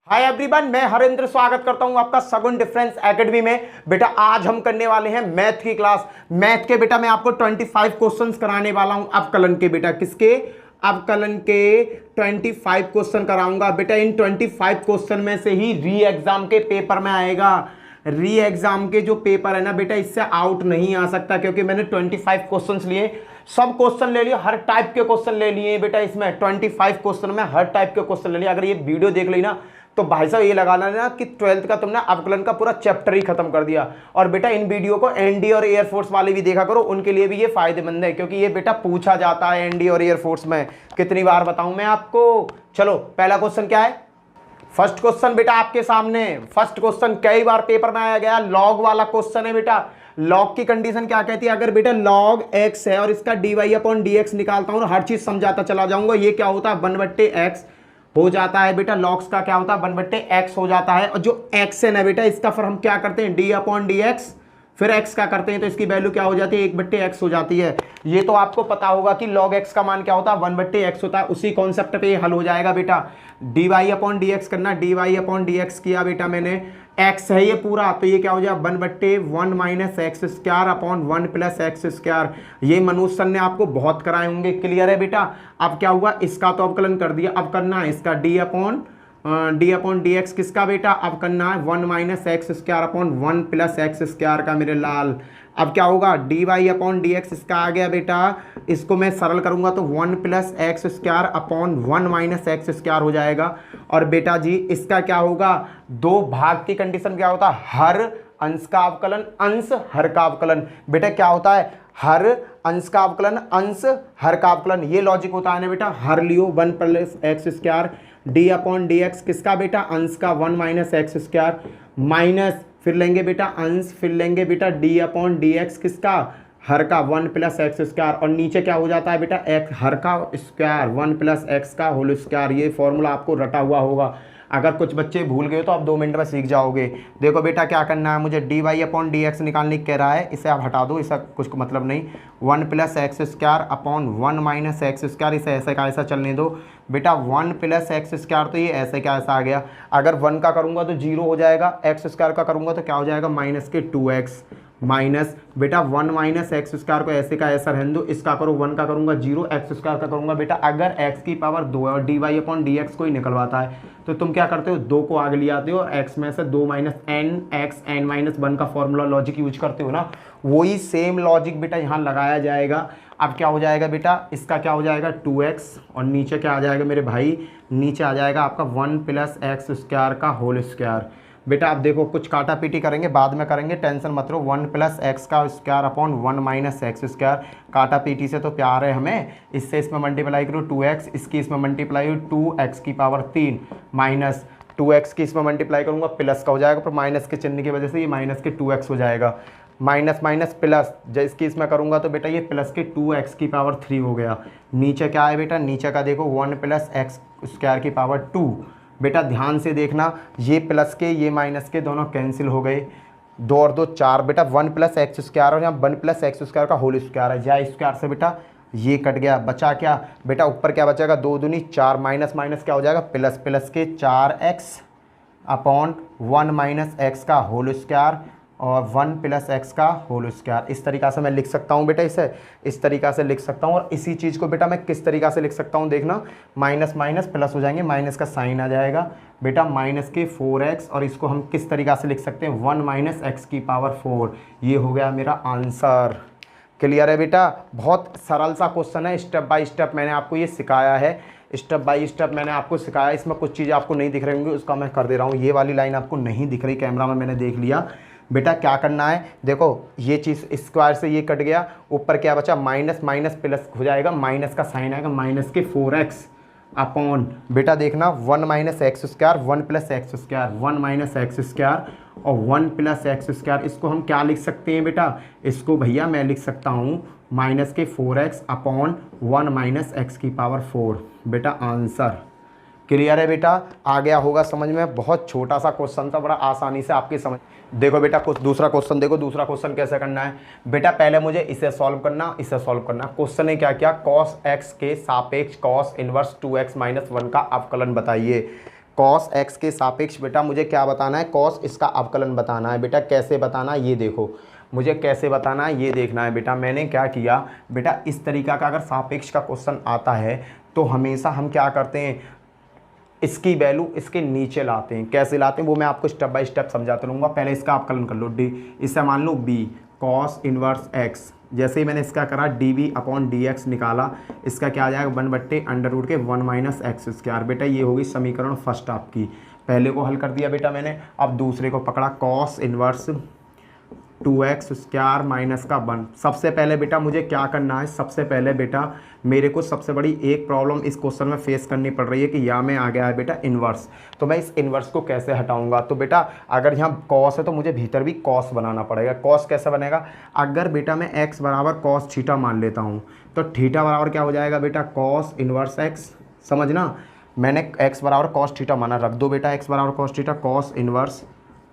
Hi everyone, मैं हरेंद्र स्वागत करता हूं आपका सगुन डिफरेंस एकेडमी में। बेटा आज हम करने वाले हैं मैथ की क्लास। मैथ के बेटा मैं आपको 25 क्वेश्चंस कराने वाला हूं अवकलन के। बेटा किसके? अवकलन के 25 क्वेश्चन कराऊंगा। बेटा इन 25 क्वेश्चन में से ही री एग्जाम के पेपर में आएगा। री एग्जाम के जो पेपर है ना बेटा, इससे आउट नहीं आ सकता, क्योंकि मैंने 25 क्वेश्चंस लिए, सब क्वेश्चन ले लिए, हर टाइप के क्वेश्चन ले लिए बेटा। इसमें 25 क्वेश्चन में हर टाइप के क्वेश्चन ले लिए। अगर ये वीडियो देख ली ना तो भाई साहब ये लगा लेना कि 12th का तुमने अवकलन का पूरा चैप्टर ही खत्म कर दिया। और बेटा इन वीडियो को एनडी और एयरफोर्स वाले भी देखा करो, उनके लिए भी ये फायदेमंद है, क्योंकि ये बेटा पूछा जाता है एनडी और एयरफोर्स में। कितनी बार बताऊं मैं आपको। चलो पहला क्वेश्चन क्या है? फर्स्ट क्वेश्चन बेटा आपके सामने। फर्स्ट क्वेश्चन कई बार पेपर में आया गया, लॉग वाला क्वेश्चन है बेटा। लॉग की कंडीशन क्या कहती है? अगर बेटा लॉग एक्स है और इसका dy अपॉन dx निकालता हूं और हर चीज समझाता चला जाऊंगा, ये क्या होता है? 1/x हो जाता है बेटा। लॉग्स का क्या होता है? 1/x हो जाता है। और जो x है ना बेटा, इसका फिर हम क्या करते हैं? d अपॉन dx, फिर x का करते हैं तो इसकी वैल्यू क्या हो जाती है? 1/x हो जाती है। ये तो आपको पता होगा कि log x का मान क्या होता है? 1/x होता है। उसी कॉन्सेप्ट पे हल हो जाएगा बेटा। dy अपॉन dx करना, dy अपॉन dx किया बेटा मैंने। x है ये पूरा, तो ये क्या हो जाएगा? 1/1 minus x square upon 1 plus x square. ये मनोज सर ने आपको बहुत कराए होंगे। क्लियर है बेटा? अब क्या हुआ? इसका तो अवकलन कर दिया, अब करना है इसका d अपॉन dx। किसका बेटा? अब करना है 1 minus x square upon 1 plus x square का मेरे लाल। अब क्या होगा? dy अपॉन dx इसका आ गया बेटा। इसको मैं सरल करूंगा तो 1 plus x square upon 1 minus x square हो जाएगा। और बेटा जी इसका क्या होगा? दो भाग की कंडीशन क्या होता है? हर अंश का अवकलन, अंश हर का अवकलन। बेटा क्या होता है? हर अंश का अवकलन, अंश हर का अवकलन। ये लॉजिक होता है ना बेटा। हर लियो 1 plus x square D upon D x. किसका बेटा? अंश का 1 माइनस एक्स स्क्वायर, माइनस फिर लेंगे बेटा अंश, फिर लेंगे बेटा डी अपॉन डी एक्स। किसका? हर का 1 प्लस एक्स स्क्वायर। और नीचे क्या हो जाता है बेटा? एक्स हर का स्क्वायर 1 प्लस एक्स का होल स्क्वायर। ये फॉर्मूला आपको रटा हुआ होगा। अगर कुछ बच्चे भूल गए तो आप 2 मिनट में सीख जाओगे। देखो बेटा क्या करना है मुझे, dy अपॉन dx निकालने कह रहा है, इसे आप हटा दो, इसका कुछ मतलब नहीं। 1 plus x square upon 1 minus x square, इसे ऐसे का ऐसा चलने दो बेटा। 1 प्लस एक्स स्क्वायर, तो ये ऐसे का ऐसा आ गया। अगर 1 का करूँगा तो 0 हो जाएगा, एक्स स्क्वायर का करूँगा तो क्या हो जाएगा? माइनस के 2x माइनस बेटा 1 माइनस एक्स स्क्वायर को ऐसे का ऐसा रहने दो। इसका करो 1 का करूँगा 0, एक्स स्क्वायर का करूँगा बेटा। अगर x की पावर 2 है और dy अपॉन dx को ही निकलवाता है तो तुम क्या करते हो? 2 को आगे ले आते हो, x में से 2 minus n x n minus 1 का फॉर्मूला लॉजिक यूज करते हो ना, वही सेम लॉजिक बेटा यहाँ लगाया जाएगा। अब क्या हो जाएगा बेटा? इसका क्या हो जाएगा? 2x और नीचे क्या आ जाएगा मेरे भाई? नीचे आ जाएगा आपका 1 प्लस एक्स स्क्वायर का होल स्क्वायर। बेटा आप देखो कुछ काटा पीटी करेंगे, बाद में करेंगे, टेंशन मत लो। 1 प्लस एक्स का square upon 1 minus x square. काटा पीटी से तो प्यार है हमें, इससे इसमें मल्टीप्लाई करो 2x, इसकी इसमें मल्टीप्लाई 2x की पावर 3 माइनस 2x की इसमें मल्टीप्लाई करूँगा, प्लस का हो जाएगा, पर माइनस के चिन्ह की वजह से ये माइनस के 2x हो जाएगा। माइनस माइनस प्लस, जब इसकी इसमें करूँगा तो बेटा ये प्लस के 2x की पावर 3 हो गया। नीचे क्या है बेटा? नीचे का देखो 1 प्लस एक्स स्क्वायर की पावर 2। बेटा ध्यान से देखना, ये प्लस के ये माइनस के दोनों कैंसिल हो गए, 2 और 2 4 बेटा। 1 प्लस एक्स स्क्वायर और यहाँ 1 प्लस एक्स स्क्वायर का होल स्क्वायर है, या स्क्वायर से बेटा ये कट गया, बचा क्या बेटा? ऊपर क्या बचेगा? 2 दूनी 4, माइनस माइनस क्या हो जाएगा? प्लस, प्लस के 4x अपॉन 1 माइनस एक्स का होल स्क्वायर और 1 प्लस एक्स का होल स्क्वायर। इस तरीक़ा से मैं लिख सकता हूँ बेटा, इसे इस तरीक़ा से लिख सकता हूँ। और इसी चीज़ को बेटा मैं किस तरीक़ा से लिख सकता हूँ देखना, माइनस माइनस प्लस हो जाएंगे, माइनस का साइन आ जाएगा बेटा, माइनस के 4x। और इसको हम किस तरीक़ा से लिख सकते हैं? 1 माइनस एक्स की पावर 4। ये हो गया मेरा आंसर। क्लियर है बेटा? बहुत सरल सा क्वेश्चन है, स्टेप बाय स्टेप मैंने आपको ये सिखाया है, स्टेप बाय स्टेप मैंने आपको सिखाया। इसमें कुछ चीज़ें आपको नहीं दिख रही होंगी, उसका मैं कर दे रहा हूँ। ये वाली लाइन आपको नहीं दिख रही, कैमरा में मैंने देख लिया। बेटा क्या करना है? देखो ये चीज़ स्क्वायर से ये कट गया, ऊपर क्या बचा? माइनस माइनस प्लस हो जाएगा, माइनस का साइन आएगा, माइनस के 4x अपॉन बेटा देखना 1 minus x square 1 plus x square, 1 minus x square और 1 प्लस एक्स स्क्वायर। इसको हम क्या लिख सकते हैं बेटा? इसको भैया मैं लिख सकता हूँ माइनस के 4x अपॉन 1 माइनस एक्स की पावर 4। बेटा आंसर। क्लियर है बेटा? आ गया होगा समझ में? बहुत छोटा सा क्वेश्चन था, बड़ा आसानी से आपके समझ। देखो बेटा कुछ दूसरा क्वेश्चन देखो, दूसरा क्वेश्चन कैसे करना है बेटा? पहले मुझे इसे सॉल्व करना, इसे सॉल्व करना। क्वेश्चन ने क्या किया? cos x के सापेक्ष cos इनवर्स 2x माइनस 1 का अवकलन बताइए। कॉस एक्स के सापेक्ष बेटा मुझे क्या बताना है, कॉस इसका अवकलन बताना है बेटा। कैसे बताना है ये देखो, मुझे कैसे बताना है ये देखना है बेटा। मैंने क्या किया बेटा, इस तरीका का अगर सापेक्ष का क्वेश्चन आता है तो हमेशा हम क्या करते हैं, इसकी वैल्यू इसके नीचे लाते हैं। कैसे लाते हैं वो मैं आपको स्टेप बाय स्टेप समझाता रहूँगा। पहले इसका अवकलन कर लो, डी, इससे मान लो बी कॉस इनवर्स एक्स। जैसे ही मैंने इसका करा d b upon D x निकाला, इसका क्या आ जाएगा 1/√1 माइनस एक्स स्क्वायर। बेटा ये होगी समीकरण फर्स्ट आपकी। पहले को हल कर दिया बेटा मैंने, अब दूसरे को पकड़ा cos inverse 2x square minus का 1। सबसे पहले बेटा मुझे क्या करना है, सबसे पहले बेटा मेरे को सबसे बड़ी एक प्रॉब्लम इस क्वेश्चन में फेस करनी पड़ रही है कि यहाँ में आ गया है बेटा इन्वर्स। तो मैं इस इन्वर्स को कैसे हटाऊंगा, तो बेटा अगर यहाँ कॉस है तो मुझे भीतर भी कॉस बनाना पड़ेगा। कॉस कैसे बनेगा, अगर बेटा मैं x बराबर कॉस थीटा मान लेता हूँ तो थीटा बराबर क्या हो जाएगा बेटा कॉस इन्वर्स x। समझना, मैंने x बराबर कॉस थीटा माना, रख दो बेटा x बराबर cos theta, cos inverse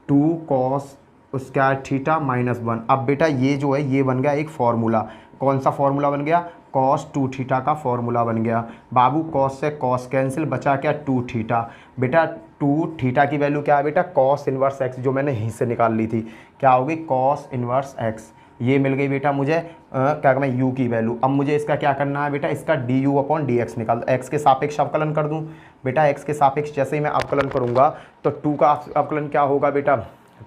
2 cos square theta minus 1। अब बेटा ये जो है ये बन गया एक फार्मूला। कौन सा फार्मूला बन गया, कॉस 2 थीटा का फार्मूला बन गया। बाबू कॉस से कॉस कैंसिल, बचा क्या 2 थीटा। बेटा 2 थीटा की वैल्यू क्या है बेटा, कॉस इन्वर्स एक्स, जो मैंने यहीं से निकाल ली थी, क्या होगी कॉस इन्वर्स एक्स। ये मिल गई बेटा मुझे क्या मैं यू की वैल्यू। अब मुझे इसका क्या करना है बेटा, इसका D you upon D x निकाल, एक्स के सापेक्ष अवकलन कर दूँ। बेटा एक्स के सापेक्ष जैसे ही मैं अवकलन करूँगा तो 2 का अवकलन क्या होगा बेटा,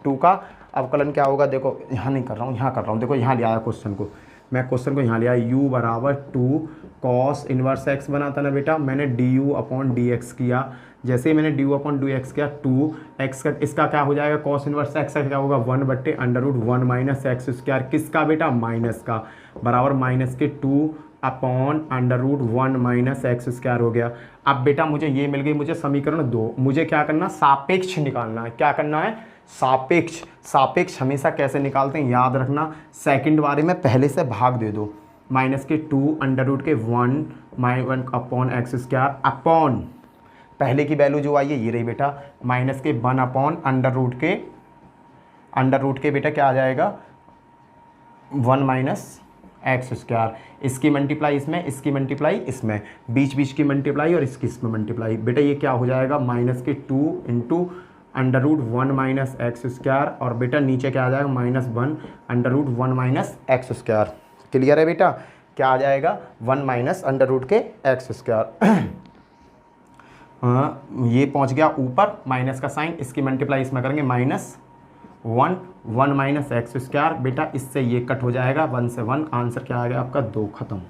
2 का अवकलन क्या होगा, देखो यहाँ नहीं कर रहा हूँ यहाँ कर रहा हूँ, देखो यहाँ ले आया क्वेश्चन को, मैं क्वेश्चन को यहाँ ले आया, u बराबर 2 कॉस इन्वर्स एक्स बना था ना बेटा, मैंने D you upon D x किया। जैसे ही मैंने D you upon D x किया 2 एक्स का, इसका क्या हो जाएगा कॉस इन्वर्स एक्स का क्या होगा 1/√1 माइनस एक्स स्क्वायर, किसका बेटा माइनस का, बराबर माइनस के 2 अपॉन √1 माइनस एक्स स्क्वायर हो गया। अब बेटा मुझे ये मिल गई, मुझे समीकरण 2, मुझे क्या करना सापेक्ष निकालना है। क्या करना है, सापेक्ष। सापेक्ष हमेशा कैसे निकालते हैं याद रखना, सेकंड बारे में पहले से भाग दे दो, माइनस के 2√1 -1 अपॉन एक्स स्क्वायर अपॉन पहले की वैल्यू जो आई है ये रही बेटा, माइनस के 1 अपॉन अंडर रूट के बेटा क्या आ जाएगा 1 माइनस एक्स स्क्वायर। इसकी मल्टीप्लाई इसमें, इसकी मल्टीप्लाई इसमें, बीच बीच की मल्टीप्लाई और इसकी इसमें मल्टीप्लाई। बेटा ये क्या हो जाएगा माइनस के 2 इंटू √1 माइनस एक्स स्क्वायर, और बेटा नीचे क्या आ जाएगा -1 √1 माइनस एक्स स्क्वायर। क्लियर है बेटा, क्या आ जाएगा 1 माइनस अंडर के एक्स स्क्वायर। ये पहुंच गया ऊपर, माइनस का साइन, इसकी मल्टीप्लाई इसमें करेंगे -1 माइनस एक्स स्क्वायर। बेटा इससे ये कट हो जाएगा 1 से 1, आंसर क्या आ गया आपका 2, खत्म।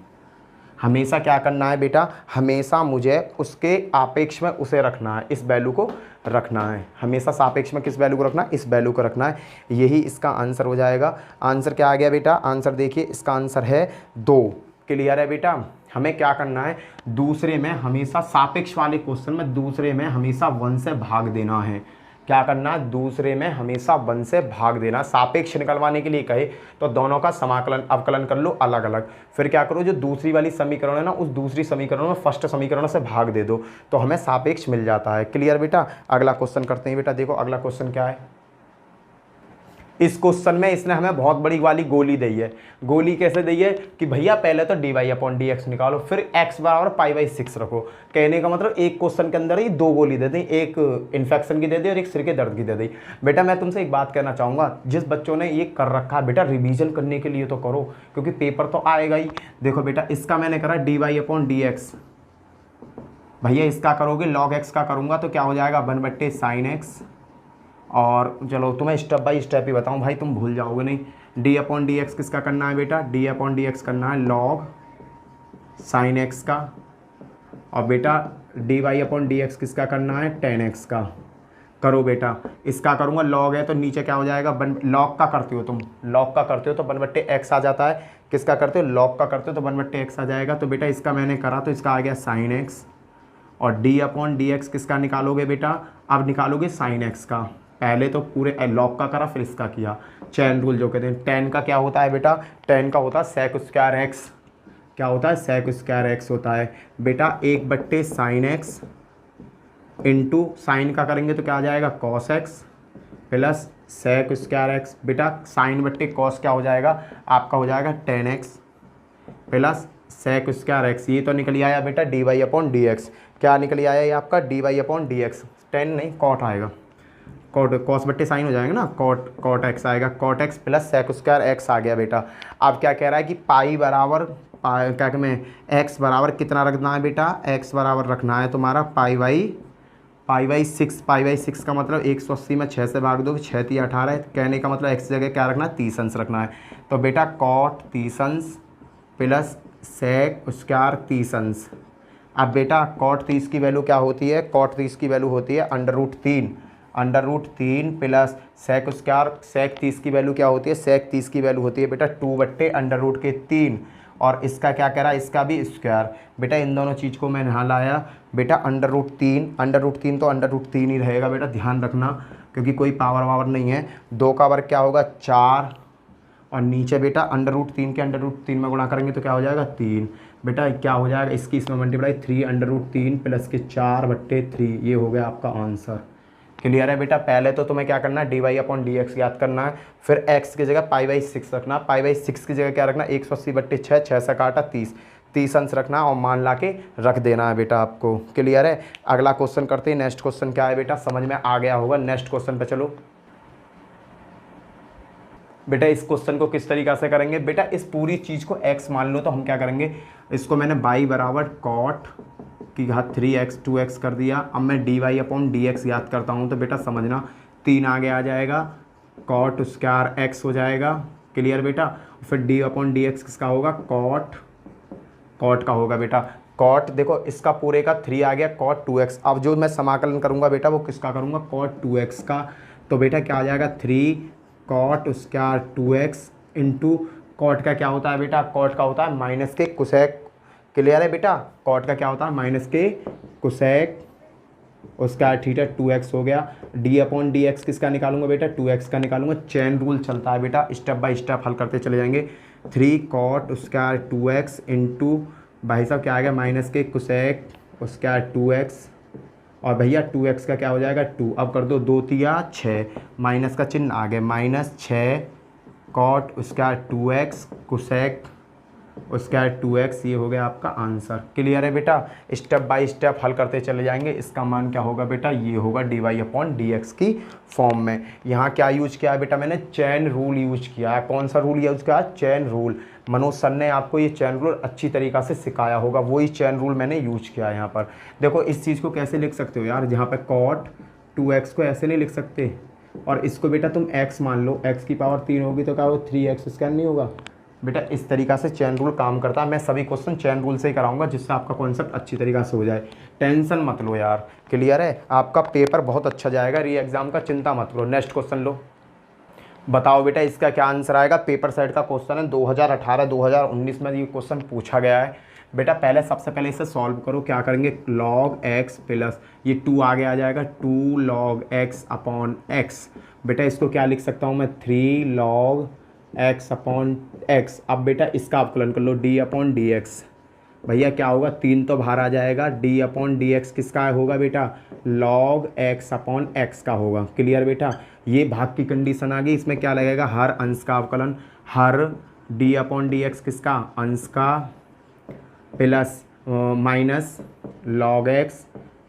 हमेशा क्या करना है बेटा, हमेशा मुझे उसके आपेक्ष में उसे रखना है, इस वैल्यू को रखना है। हमेशा सापेक्ष में किस वैल्यू को रखना है, इस वैल्यू को रखना है। यही इसका आंसर हो जाएगा। आंसर क्या आ गया बेटा, आंसर देखिए इसका आंसर है 2। क्लियर है बेटा, हमें क्या करना है, दूसरे में हमेशा सापेक्ष वाले क्वेश्चन में दूसरे में हमेशा 1 से भाग देना है। क्या करना है, दूसरे में हमेशा 1 से भाग देना। सापेक्ष निकलवाने के लिए कहे तो दोनों का समाकलन अवकलन कर लो अलग अलग, फिर क्या करो जो दूसरी वाली समीकरण है ना उस दूसरी समीकरण में फर्स्ट समीकरण से भाग दे दो तो हमें सापेक्ष मिल जाता है। क्लियर बेटा, अगला क्वेश्चन करते हैं बेटा। देखो अगला क्वेश्चन क्या है, इस क्वेश्चन में इसने हमें बहुत बड़ी वाली गोली दी है। गोली कैसे दी है कि भैया पहले तो dy अपॉन डी एक्स निकालो, फिर x बराबर π/6 रखो। कहने का मतलब एक क्वेश्चन के अंदर ही 2 गोली दे दी, एक इन्फेक्शन की दे दी और एक सिर के दर्द की दे दी। बेटा मैं तुमसे एक बात कहना चाहूँगा, जिस बच्चों ने ये कर रखा है बेटा रिवीजन करने के लिए तो करो, क्योंकि पेपर तो आएगा ही। देखो बेटा इसका मैंने करा dy अपॉन डी एक्स, भैया इसका करोगे log x का करूँगा तो क्या हो जाएगा 1/sin x। और चलो तुम्हें स्टेप बाय स्टेप ही बताऊं भाई, तुम भूल जाओगे नहीं। डी अपॉन डी एक्स किसका करना है बेटा, डी अपॉन डी एक्स करना है लॉग साइन एक्स का, और बेटा d Y upon D x किसका करना है टेन एक्स का। करो बेटा, इसका करूँगा लॉग है तो नीचे क्या हो जाएगा, लॉग का करते हो तुम, लॉग का करते हो तो 1/x आ जाता है। किसका करते हो, लॉग का करते हो तो 1/x आ जाएगा। तो बेटा इसका मैंने करा तो इसका आ गया साइन एक्स, और डी अपॉन डी एक्स किसका निकालोगे बेटा, अब निकालोगे साइन एक्स का। पहले तो पूरे लॉग का करा फिर इसका किया, चैन रूल जो कहते हैं। टेन का क्या होता है बेटा, टेन का होता है सेक स्क्वायर एक्स। क्या होता है, सेक स्क्वायर एक्स होता है बेटा 1/sin x इंटू साइन का करेंगे तो क्या आ जाएगा cos x plus sec square x. बेटा साइन बट्टे कॉस क्या हो जाएगा आपका, हो जाएगा 10x plus sec square x. ये तो निकल आया बेटा dy अपॉन डी एक्स। क्या निकल आया ये आपका dy upon D X. Tan नहीं कॉट आएगा, कॉट कॉस बट्टे साइन हो जाएंगे ना, कॉट एक्स आएगा, cot x plus sec square X आ गया बेटा। अब क्या कह रहा है कि पाई बराबर क्या कि मैं एक्स बराबर कितना रखना है बेटा, एक्स बराबर रखना है तुम्हारा pi by six. Pi by six का मतलब 180 में 6 से भाग दो, 6 3 18 है। कहने का मतलब एक्स जगह क्या रखना है, 30 अंश रखना है। तो बेटा कॉट 30 अंश प्लस सेक स्क्वायर 30 अंश। अब बेटा कॉट 30 की वैल्यू क्या होती है, कॉट 30 की वैल्यू होती है under root 3 plus sec square. Sec 30 की वैल्यू क्या होती है, सेक 30 की वैल्यू होती है बेटा 2/√3। और इसका क्या कह रहा है, इसका भी स्क्वायर। बेटा इन दोनों चीज़ को मैं यहाँ लाया बेटा अंडर रूट 3 तो अंडर रूट 3 ही रहेगा बेटा, ध्यान रखना, क्योंकि कोई पावर वावर नहीं है। 2 का वर्ग क्या होगा 4, और नीचे बेटा अंडर रूट 3 के अंडर रूट 3 में गुणा करेंगे तो क्या हो जाएगा 3। बेटा क्या हो जाएगा, इसकी इसमें मल्टीप्लाई 3 अंडर रूट 3 प्लस के 4/3। ये हो गया आपका आंसर। क्लियर है बेटा। पहले तो तुम्हें क्या करना है, dy/dx याद करना है, फिर x की जगह पाई/6 रखना, पाई/6 की जगह क्या रखना 180/6, 6 से काटा 30 अंश रखना और मान ला के रख देना है बेटा आपको। क्लियर है। अगला क्वेश्चन करते हैं। नेक्स्ट क्वेश्चन क्या है बेटा, समझ में आ गया होगा। नेक्स्ट क्वेश्चन पे चलो बेटा। इस क्वेश्चन को किस तरीक़ा से करेंगे बेटा, इस पूरी चीज़ को x मान लो तो हम क्या करेंगे, इसको मैंने y बराबर कॉट की घात 3x 2x कर दिया। अब मैं dy/dx याद करता हूँ तो बेटा समझना 3 आगे आ जाएगा, कॉट स्क्वायर x हो जाएगा। क्लियर बेटा। फिर dy/dx किसका होगा, कॉट का होगा बेटा। कॉट देखो इसका पूरे का 3 आ गया, कॉट 2x। अब जो मैं समाकलन करूँगा बेटा वो किसका करूँगा, कॉट 2x का। तो बेटा क्या आ जाएगा 3 cot square 2x into cot का क्या होता है बेटा, कॉट का होता है माइनस के कुसेक। क्लियर है बेटा। कॉट का क्या होता है माइनस के कुसेक उसका थीटा 2x हो गया। dy/dx किसका निकालूंगा बेटा, 2x का निकालूंगा। चेन रूल चलता है बेटा, स्टेप बाय स्टेप हल करते चले जाएंगे। 3 कॉट स्क्वायर 2x इंटू भाई साहब क्या आ गया माइनस के कुसेक स्क्वायर 2x, और भैया 2x का क्या हो जाएगा 2। अब कर दो 2 तिया 6, माइनस का चिन्ह आ गया, -6 cot square 2x cosec square 2x। ये हो गया आपका आंसर। क्लियर है बेटा। स्टेप बाय स्टेप हल करते चले जाएंगे। इसका मान क्या होगा बेटा, ये होगा dy/dx की फॉर्म में। यहाँ क्या यूज किया है बेटा, मैंने चैन रूल यूज किया है। कौन सा रूल यूज किया है, चैन रूल। मनोज सर ने आपको ये चैन रूल अच्छी तरीक़ा से सिखाया होगा, वही चैन रूल मैंने यूज किया है यहाँ पर। देखो इस चीज़ को कैसे लिख सकते हो यार, जहाँ पर कॉट 2x को ऐसे नहीं लिख सकते, और इसको बेटा तुम x मान लो, x की पावर 3 होगी तो क्या हो 3x स्क्वायर नहीं होगा बेटा। इस तरीक़ा से चैन रूल काम करता है। मैं सभी क्वेश्चन चैन रूल से ही कराऊंगा, जिससे आपका कॉन्सेप्ट अच्छी तरीक़ा से हो जाए। टेंशन मत लो यार। क्लियर है। आपका पेपर बहुत अच्छा जाएगा, री एग्ज़ाम का चिंता मत लो। नेक्स्ट क्वेश्चन लो। बताओ बेटा इसका क्या आंसर आएगा। पेपर सेट का क्वेश्चन है, 2018-2019 में ये क्वेश्चन पूछा गया है बेटा। पहले सबसे पहले इसे सॉल्व करो। क्या करेंगे, log x प्लस ये 2 आगे आ जाएगा 2 log x/x। बेटा इसको क्या लिख सकता हूँ मैं, 3 log x/x। अब बेटा इसका अवकलन कर लो d/dx। भैया क्या होगा, 3 तो बाहर आ जाएगा, d/dx किसका होगा बेटा, log x/x का होगा। क्लियर बेटा। ये भाग की कंडीशन आ गई। इसमें क्या लगेगा, हर अंश का अवकलन, हर d/dx किसका, अंश का plus minus log x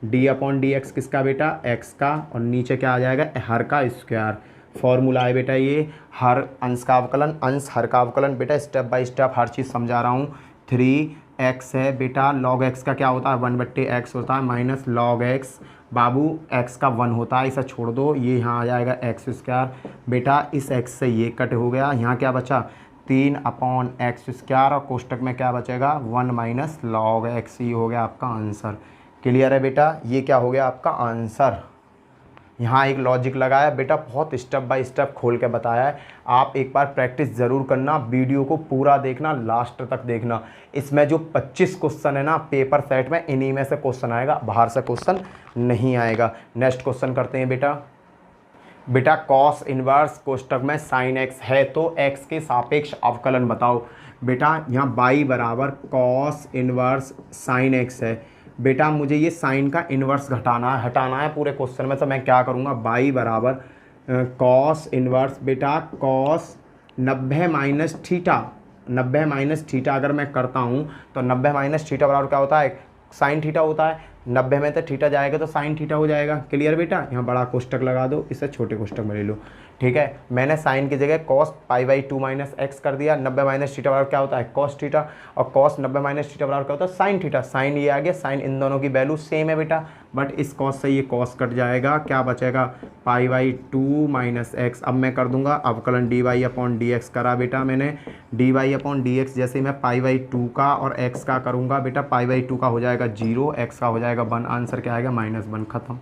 d/dx किसका बेटा, x का, और नीचे क्या आ जाएगा, हर का स्क्वायर। फॉर्मूला है बेटा ये, हर अंश का अवकलन, अंश हर का अवकलन। बेटा स्टेप बाय स्टेप हर चीज़ समझा रहा हूँ। 3x है बेटा, log x का क्या होता है 1/x होता है, माइनस log x बाबू x का 1 होता है, इसे छोड़ दो, ये यहाँ आ जाएगा x स्क्वायर। बेटा इस x से ये कट हो गया, यहाँ क्या बचा 3/x स्क्वायर, और कोष्टक में क्या बचेगा 1 माइनस log x। ये हो गया आपका आंसर। क्लियर है बेटा। ये क्या हो गया आपका आंसर। यहाँ एक लॉजिक लगाया बेटा, बहुत स्टेप बाय स्टेप खोल के बताया है। आप एक बार प्रैक्टिस ज़रूर करना, वीडियो को पूरा देखना, लास्ट तक देखना। इसमें जो 25 क्वेश्चन है ना पेपर सेट में, इन्हीं में से क्वेश्चन आएगा, बाहर से क्वेश्चन नहीं आएगा। नेक्स्ट क्वेश्चन करते हैं बेटा कॉस इनवर्स कोष्टक में साइन x है तो x के सापेक्ष अवकलन बताओ। बेटा यहाँ y बराबर कॉस इनवर्स साइन x है। बेटा मुझे ये साइन का इन्वर्स हटाना है पूरे क्वेश्चन में, तो मैं क्या करूँगा, y बराबर कॉस इन्वर्स बेटा cos 90 minus theta, 90 minus theta अगर मैं करता हूँ तो 90 माइनस थीटा बराबर क्या होता है, साइन थीटा होता है। 90 में तो थीटा जाएगा तो साइन थीटा हो जाएगा। क्लियर बेटा, यहाँ बड़ा कोष्टक लगा दो, इसे छोटे कोष्टक में ले लो। ठीक है, मैंने साइन की जगह कॉस π/2 माइनस एक्स कर दिया। 90 माइनस थीटा बराबर क्या होता है, कॉस थीटा, और कॉस 90 माइनस थीटा बराबर क्या होता है, साइन थीटा। साइन ये आ गया, साइन इन दोनों की वैल्यू सेम है बेटा, बट इस कॉस से ये कॉस कट जाएगा, क्या बचेगा π/2 माइनस एक्स। अब मैं कर दूंगा अवकलन dy/dx करा बेटा मैंने, dy/dx जैसे मैं π/2 का और x का करूँगा बेटा, π/2 का हो जाएगा 0, x का हो जाएगा 1, आंसर क्या आएगा -1, खत्म।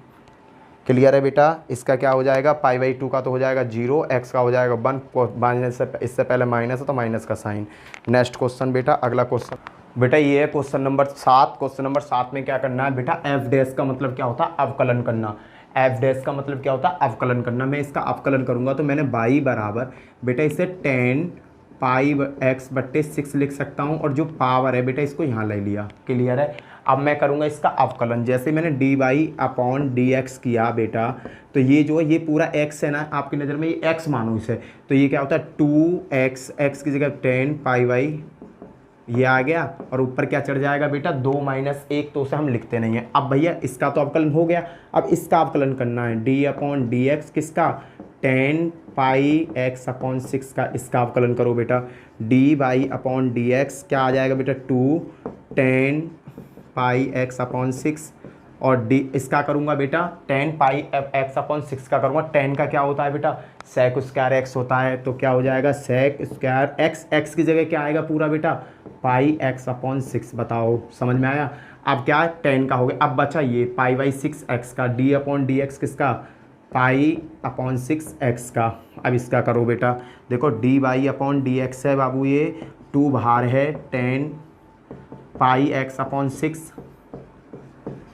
क्लियर है बेटा, इसका क्या हो जाएगा, π/2 का तो हो जाएगा 0, x का हो जाएगा 1, माइनस से इससे पहले माइनस है तो माइनस का साइन। नेक्स्ट क्वेश्चन बेटा, अगला क्वेश्चन बेटा ये है क्वेश्चन नंबर 7। क्वेश्चन नंबर 7 में क्या करना है बेटा, एफ डैश का मतलब क्या होता है, अवकलन करना। एफ डैश का मतलब क्या होता है, अवकलन करना। मैं इसका अवकलन करूंगा तो मैंने y बराबर बेटा इसे 10 πx/6 लिख सकता हूं, और जो पावर है बेटा इसको यहाँ ले लिया। क्लियर है, अब मैं करूंगा इसका अवकलन। जैसे मैंने dy/dx किया बेटा, तो ये जो है ये पूरा x है ना, आपकी नज़र में ये x मानो इसे, तो ये क्या होता है 2x, x की जगह 10 πy ये आ गया, और ऊपर क्या चढ़ जाएगा बेटा 2 - 1, तो उसे हम लिखते नहीं हैं। अब भैया इसका तो अवकलन हो गया, अब इसका अवकलन करना है d/dx किसका, 10 πx/6 का, इसका अवकलन करो बेटा। dy/dx क्या आ जाएगा बेटा 2 10 πx/6, और d इसका करूँगा बेटा 10 πx/6 का करूँगा। 10 का क्या होता है बेटा, सेक स्क्वायर एक्स होता है, तो क्या हो जाएगा सेक स्क्वायर एक्स, एक्स की जगह क्या आएगा पूरा बेटा πx/6। बताओ समझ में आया। अब क्या है 10 का हो गया, अब बचा ये π/6x का, d/dx किसका π/6x का। अब इसका करो बेटा, देखो dy/dx है बाबू, ये 2 बाहर है 10 πx/6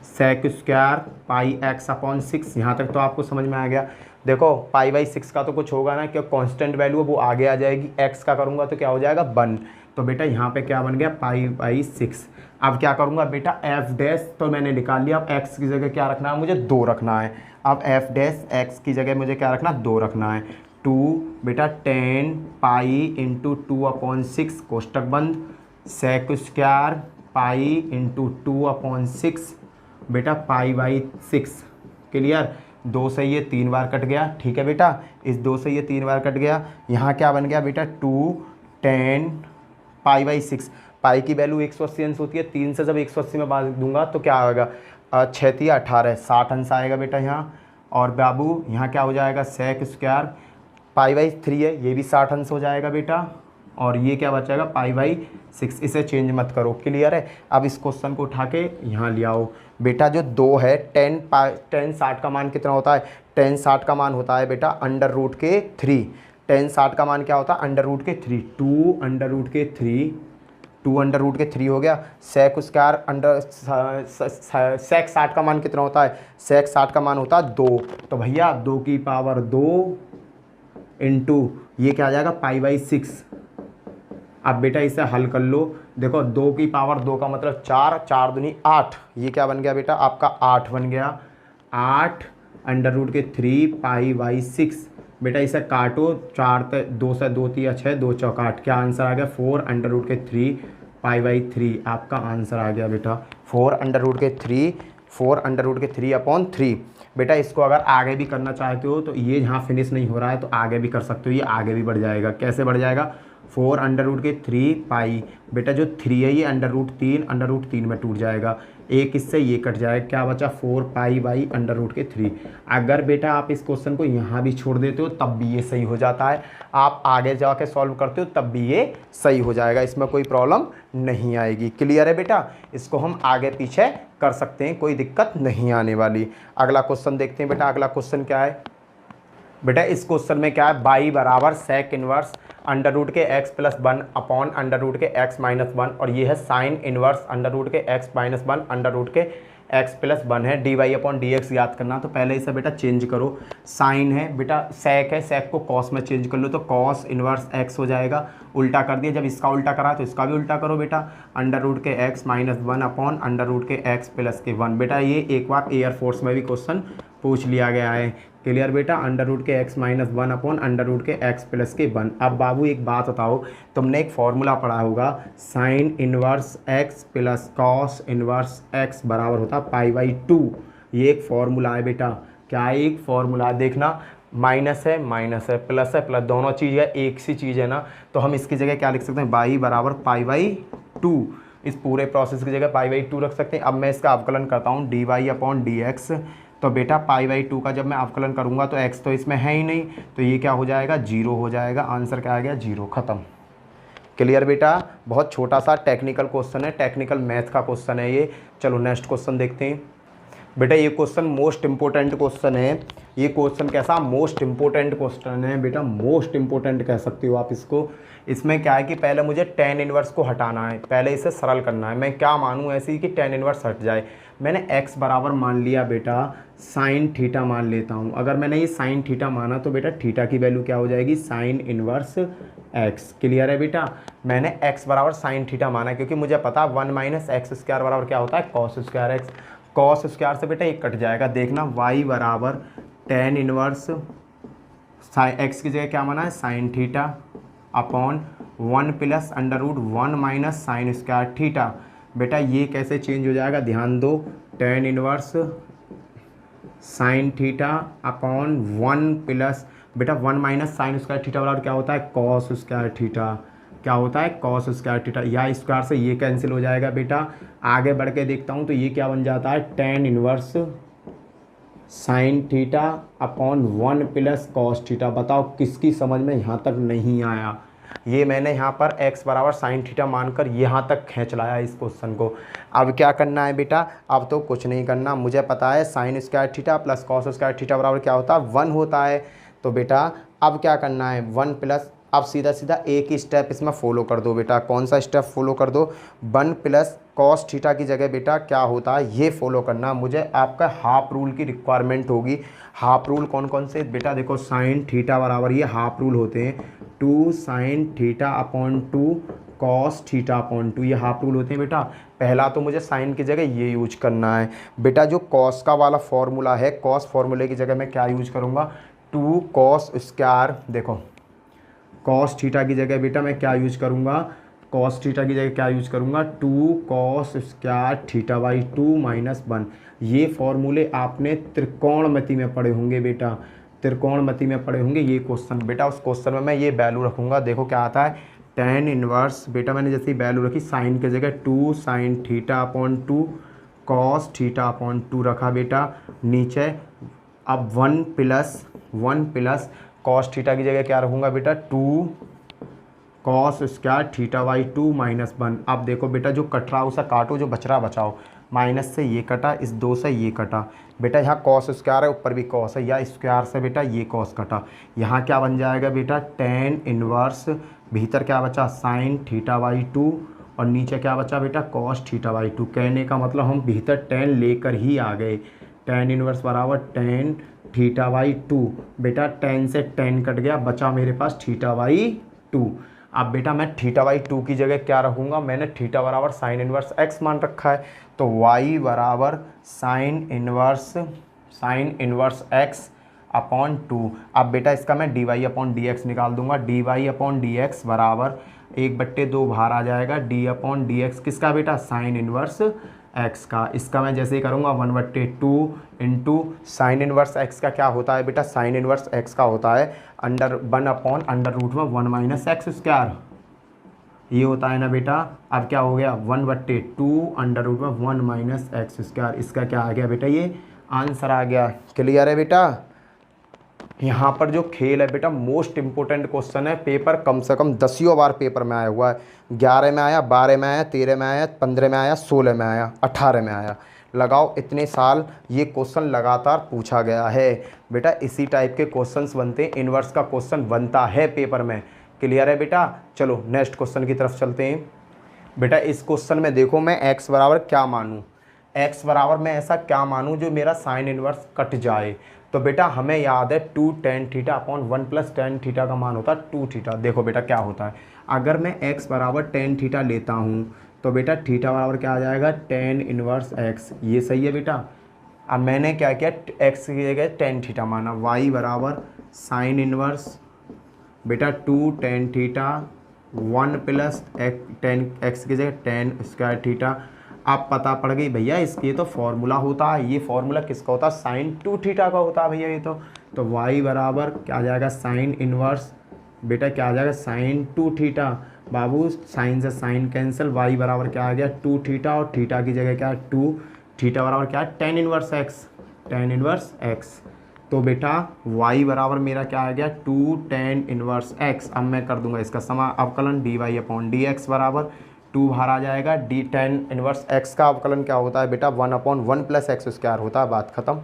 सेक स्क्वायर πx/6। यहाँ तक तो आपको समझ में आ गया। देखो π/6 का तो कुछ होगा ना, क्योंकि कांस्टेंट वैल्यू है वो आगे आ जाएगी। x का करूँगा तो क्या हो जाएगा 1, तो बेटा यहाँ पे क्या बन गया π/6। अब क्या करूँगा बेटा f डैश तो मैंने निकाल लिया, अब x की जगह क्या रखना है मुझे 2 रखना है। अब f डैश x की जगह मुझे क्या रखना 2 रखना है। 2 बेटा 10 π × 2/6 कोष्टक बंद, सेक स्क्वायर π × 2/6 बेटा π/6। क्लियर, 2 से ये 3 बार कट गया। ठीक है बेटा, इस 2 से ये 3 बार कट गया। यहाँ क्या बन गया बेटा 2 10 π/6। पाई की वैल्यू 180 अंश होती है, 3 से जब 180 में बांट दूंगा तो क्या आएगा 6 × 18 60 अंश आएगा बेटा यहाँ। और बाबू यहाँ क्या हो जाएगा सेक स्क्वायर π/3 है, ये भी 60 अंश हो जाएगा बेटा। और ये क्या बचेगा π/6, इसे चेंज मत करो। क्लियर है, अब इस क्वेश्चन को उठा के यहाँ ले आओ बेटा। जो 2 है 10 60 का मान कितना होता है, 10 60 का मान होता है बेटा √3। 10 60 का मान क्या होता है √3, 2√3 हो गया। सेक स्क्वायर सेक 60 का मान कितना होता है, सेक 60 का मान होता है 2, तो भैया 2 की पावर 2 इंटू ये क्या आ जाएगा π/6। अब बेटा इसे हल कर लो, देखो 2 की पावर 2 का मतलब 4, 4 दूनी 8, ये क्या बन गया बेटा आपका 8 बन गया। 8 √3 π/6 बेटा इसे काटो, 4 2 से 2 3 6 2 चौक 8, क्या आंसर आ गया 4 √3 π/3 आपका आंसर आ गया बेटा 4 √3/3। बेटा इसको अगर आगे भी करना चाहते हो तो ये यहाँ फिनिश नहीं हो रहा है तो आगे भी कर सकते हो, ये आगे भी बढ़ जाएगा। कैसे बढ़ जाएगा 4 √3 पाई, बेटा जो 3 है ये √3 में टूट जाएगा, एक इससे ये कट जाएगा, क्या बचा 4 π/√3। अगर बेटा आप इस क्वेश्चन को यहाँ भी छोड़ देते हो तब भी ये सही हो जाता है, आप आगे जाके सॉल्व करते हो तब भी ये सही हो जाएगा, इसमें कोई प्रॉब्लम नहीं आएगी। क्लियर है बेटा, इसको हम आगे पीछे कर सकते हैं, कोई दिक्कत नहीं आने वाली। अगला क्वेश्चन देखते हैं बेटा, अगला क्वेश्चन क्या है बेटा। इस क्वेश्चन में क्या है y बराबर sec inverse √x + 1 upon √x - 1, और ये है साइन इनवर्स √x - 1 √x + 1 है। dy/dx याद करना, तो पहले इसे बेटा चेंज करो। साइन है बेटा, सेक है, सेक को कॉस में चेंज कर लो तो कॉस इनवर्स x हो जाएगा। उल्टा कर दिया, जब इसका उल्टा करा तो इसका भी उल्टा करो बेटा, √x - 1 अपॉन √x + 1। बेटा ये एक बार एयरफोर्स में भी क्वेश्चन पूछ लिया गया है। क्लियर बेटा, अंडर रूट के x minus 1 upon under root के x प्लस के 1। अब बाबू एक बात बताओ, तुमने एक फॉर्मूला पढ़ा होगा, sign inverse x plus cos inverse x बराबर होता π/2। ये एक फॉर्मूला है बेटा, क्या एक फॉर्मूला है, देखना माइनस है प्लस है प्लस, दोनों चीज़ है, एक सी चीज़ है ना, तो हम इसकी जगह क्या लिख सकते हैं, y बराबर π/2। इस पूरे प्रोसेस की जगह π/2 रख सकते हैं। अब मैं इसका अवकलन करता हूँ dy अपॉन dx, तो बेटा π/2 का जब मैं अवकलन करूँगा तो x तो इसमें है ही नहीं, तो ये क्या हो जाएगा, 0 हो जाएगा। आंसर क्या आ गया, 0, ख़त्म। क्लियर बेटा, बहुत छोटा सा टेक्निकल क्वेश्चन है, टेक्निकल मैथ का क्वेश्चन है ये। चलो नेक्स्ट क्वेश्चन देखते हैं। बेटा ये क्वेश्चन मोस्ट इंपॉर्टेंट क्वेश्चन है। ये क्वेश्चन कैसा, मोस्ट इंपॉर्टेंट क्वेश्चन है बेटा, मोस्ट इंपॉर्टेंट कह सकते हो आप इसको। इसमें क्या है कि पहले मुझे tan इनवर्स को हटाना है, पहले इसे सरल करना है। मैं क्या मानूँ ऐसे ही कि tan इनवर्स हट जाए। मैंने x बराबर मान लिया बेटा साइन थीटा मान लेता हूँ। अगर मैंने ये साइन थीटा माना तो बेटा थीटा की वैल्यू क्या हो जाएगी, साइन इनवर्स x। क्लियर है बेटा, मैंने x बराबर साइन थीटा माना क्योंकि मुझे पता 1 माइनस एक्स स्क्वायर बराबर क्या होता है, cos square x। Cos square से बेटा एक कट जाएगा, देखना y बराबर tan इनवर्स x की जगह क्या माना है, sine theta upon 1 plus under root 1 minus sine square theta. बेटा ये कैसे चेंज हो जाएगा, ध्यान दो, tan inverse sine theta upon 1 plus बेटा 1 माइनस साइन स्क्वायर थीटा बराबर क्या होता है, कॉस स्क्वायर थीटा। क्या होता है, कॉस स्क्वायर थीटा। या स्क्वायर से ये कैंसिल हो जाएगा बेटा। आगे बढ़ के देखता हूँ तो ये क्या बन जाता है, tan inverse sine theta upon 1 plus cos theta. बताओ किसकी समझ में यहाँ तक नहीं आया। ये मैंने यहाँ पर x बराबर साइन थीटा मानकर यहाँ तक खींच लाया इस क्वेश्चन को। अब क्या करना है बेटा, अब तो कुछ नहीं करना, मुझे पता है sign square theta plus cos square theta बराबर क्या होता है, 1 होता है। तो बेटा अब क्या करना है, 1 प्लस, अब सीधा सीधा एक ही स्टेप इसमें फॉलो कर दो बेटा। कौन सा स्टेप फॉलो कर दो, 1 प्लस कॉस थीटा की जगह बेटा क्या होता है, ये फॉलो करना। मुझे आपका हाफ रूल की रिक्वायरमेंट होगी। हाफ रूल कौन कौन से बेटा, देखो साइन थीटा बराबर ये हाफ रूल होते हैं 2 sign theta upon 2 cos theta upon 2, ये हाफ रूल होते हैं बेटा। पहला तो मुझे साइन की जगह ये यूज करना है बेटा। जो कॉस का वाला फॉर्मूला है, कॉस फॉर्मूले की जगह मैं क्या यूज करूँगा, 2 कॉस स्क्वायर, देखो कॉस थीटा की जगह बेटा मैं क्या यूज करूँगा, कॉस थीटा की जगह क्या यूज करूँगा, 2 cos square theta by 2 minus 1। ये फॉर्मूले आपने त्रिकोणमिति में पढ़े होंगे बेटा, त्रिकोणमिति में पढ़े होंगे ये क्वेश्चन। बेटा उस क्वेश्चन में मैं ये वैल्यू रखूँगा, देखो क्या आता है, tan इनवर्स बेटा मैंने जैसे ही वैल्यू रखी साइन की जगह 2 sign theta upon 2 cos theta upon 2 रखा बेटा। नीचे अब 1 प्लस कॉस थीटा की जगह क्या रखूँगा बेटा, 2 cos square theta by 2 minus 1। अब देखो बेटा जो कट रहा उसे काटो, जो बच रहा बचाओ। माइनस से ये कटा, इस 2 से ये कटा बेटा, यहाँ कॉस स्क्वायर है ऊपर भी कॉस है, या स्क्वायर से बेटा ये कॉस कटा। यहाँ क्या बन जाएगा बेटा, tan इनवर्स, भीतर क्या बचा, साइन थीटा बाई 2 और नीचे क्या बचा बेटा, कॉस थीटा बाई 2। कहने का मतलब हम भीतर tan लेकर ही आ गए। tan इनवर्स बराबर tan थीटा बाई 2। बेटा tan से tan कट गया, बचा मेरे पास थीटा बाई 2। अब बेटा मैं थीटा बाई 2 की जगह क्या रखूँगा, मैंने थीटा बराबर साइन इनवर्स x मान रखा है, तो y बराबर साइन इनवर्स x अपॉन 2। अब बेटा इसका मैं dy अपॉन डी निकाल दूंगा। dy अपॉन डी बराबर 1/2 बाहर आ जाएगा, d अपॉन डी किसका बेटा, साइन इनवर्स x का। इसका मैं जैसे ही करूँगा 1/2 इंटू साइन इनवर्स x का क्या होता है बेटा, साइन इनवर्स x का होता है अंडर 1 अपॉन अंडर रूट में 1 माइनस एक्स स्क्वायर, ये होता है ना बेटा। अब क्या हो गया, 1/2 अंडर रूट में 1 माइनस एक्स स्क्वायर। इसका क्या आ गया बेटा, ये आंसर आ गया। क्लियर है बेटा। यहाँ पर जो खेल है बेटा मोस्ट इंपॉर्टेंट क्वेश्चन है, पेपर कम से कम 10 बार पेपर में आया हुआ है। 11 में आया, 12 में आया, 13 में आया, 15 में आया, 16 में आया, 18 में आया। लगाओ इतने साल ये क्वेश्चन लगातार पूछा गया है बेटा। इसी टाइप के क्वेश्चंस बनते हैं, इन्वर्स का क्वेश्चन बनता है पेपर में। क्लियर है बेटा। चलो नेक्स्ट क्वेश्चन की तरफ चलते हैं। बेटा इस क्वेश्चन में देखो मैं x बराबर क्या मानूँ, x बराबर मैं ऐसा क्या मानूँ जो मेरा साइन इन्वर्स कट जाए। तो बेटा हमें याद है 2 tan theta upon 1 plus tan theta का मान होता है 2 थीटा। देखो बेटा क्या होता है, अगर मैं x बराबर tan थीटा लेता हूँ तो बेटा थीटा बराबर क्या आ जाएगा, tan इनवर्स x। ये सही है बेटा। अब मैंने क्या किया, एक्स की जगह टेन थीटा माना, वाई बराबर साइन इनवर्स बेटा 2 tan theta 1 plus ten x की जगह टेन स्क्वायर थीटा। अब पता पड़ गई भैया, इसके तो फॉर्मूला होता है, ये फॉर्मूला किसका होता है, साइन 2 थीटा का होता है भैया ये तो वाई बराबर क्या आ जाएगा, साइन इनवर्स बेटा क्या आ जाएगा, साइन 2 थीटा। बाबू साइन से साइन कैंसिल, वाई बराबर क्या आ गया 2 थीटा और थीटा की जगह क्या है 2, थीटा बराबर क्या है tan inverse x, tan inverse x. तो बेटा y बराबर मेरा क्या आ गया 2 टेन इनवर्स x। अब मैं कर दूंगा इसका अवकलन dy अपॉन डी एक्स बराबर 2 बाहर आ जाएगा, डी टेन इनवर्स x का अवकलन क्या होता है बेटा 1 अपॉन 1 प्लस एक्स स्क्वायर होता है, बात खत्म।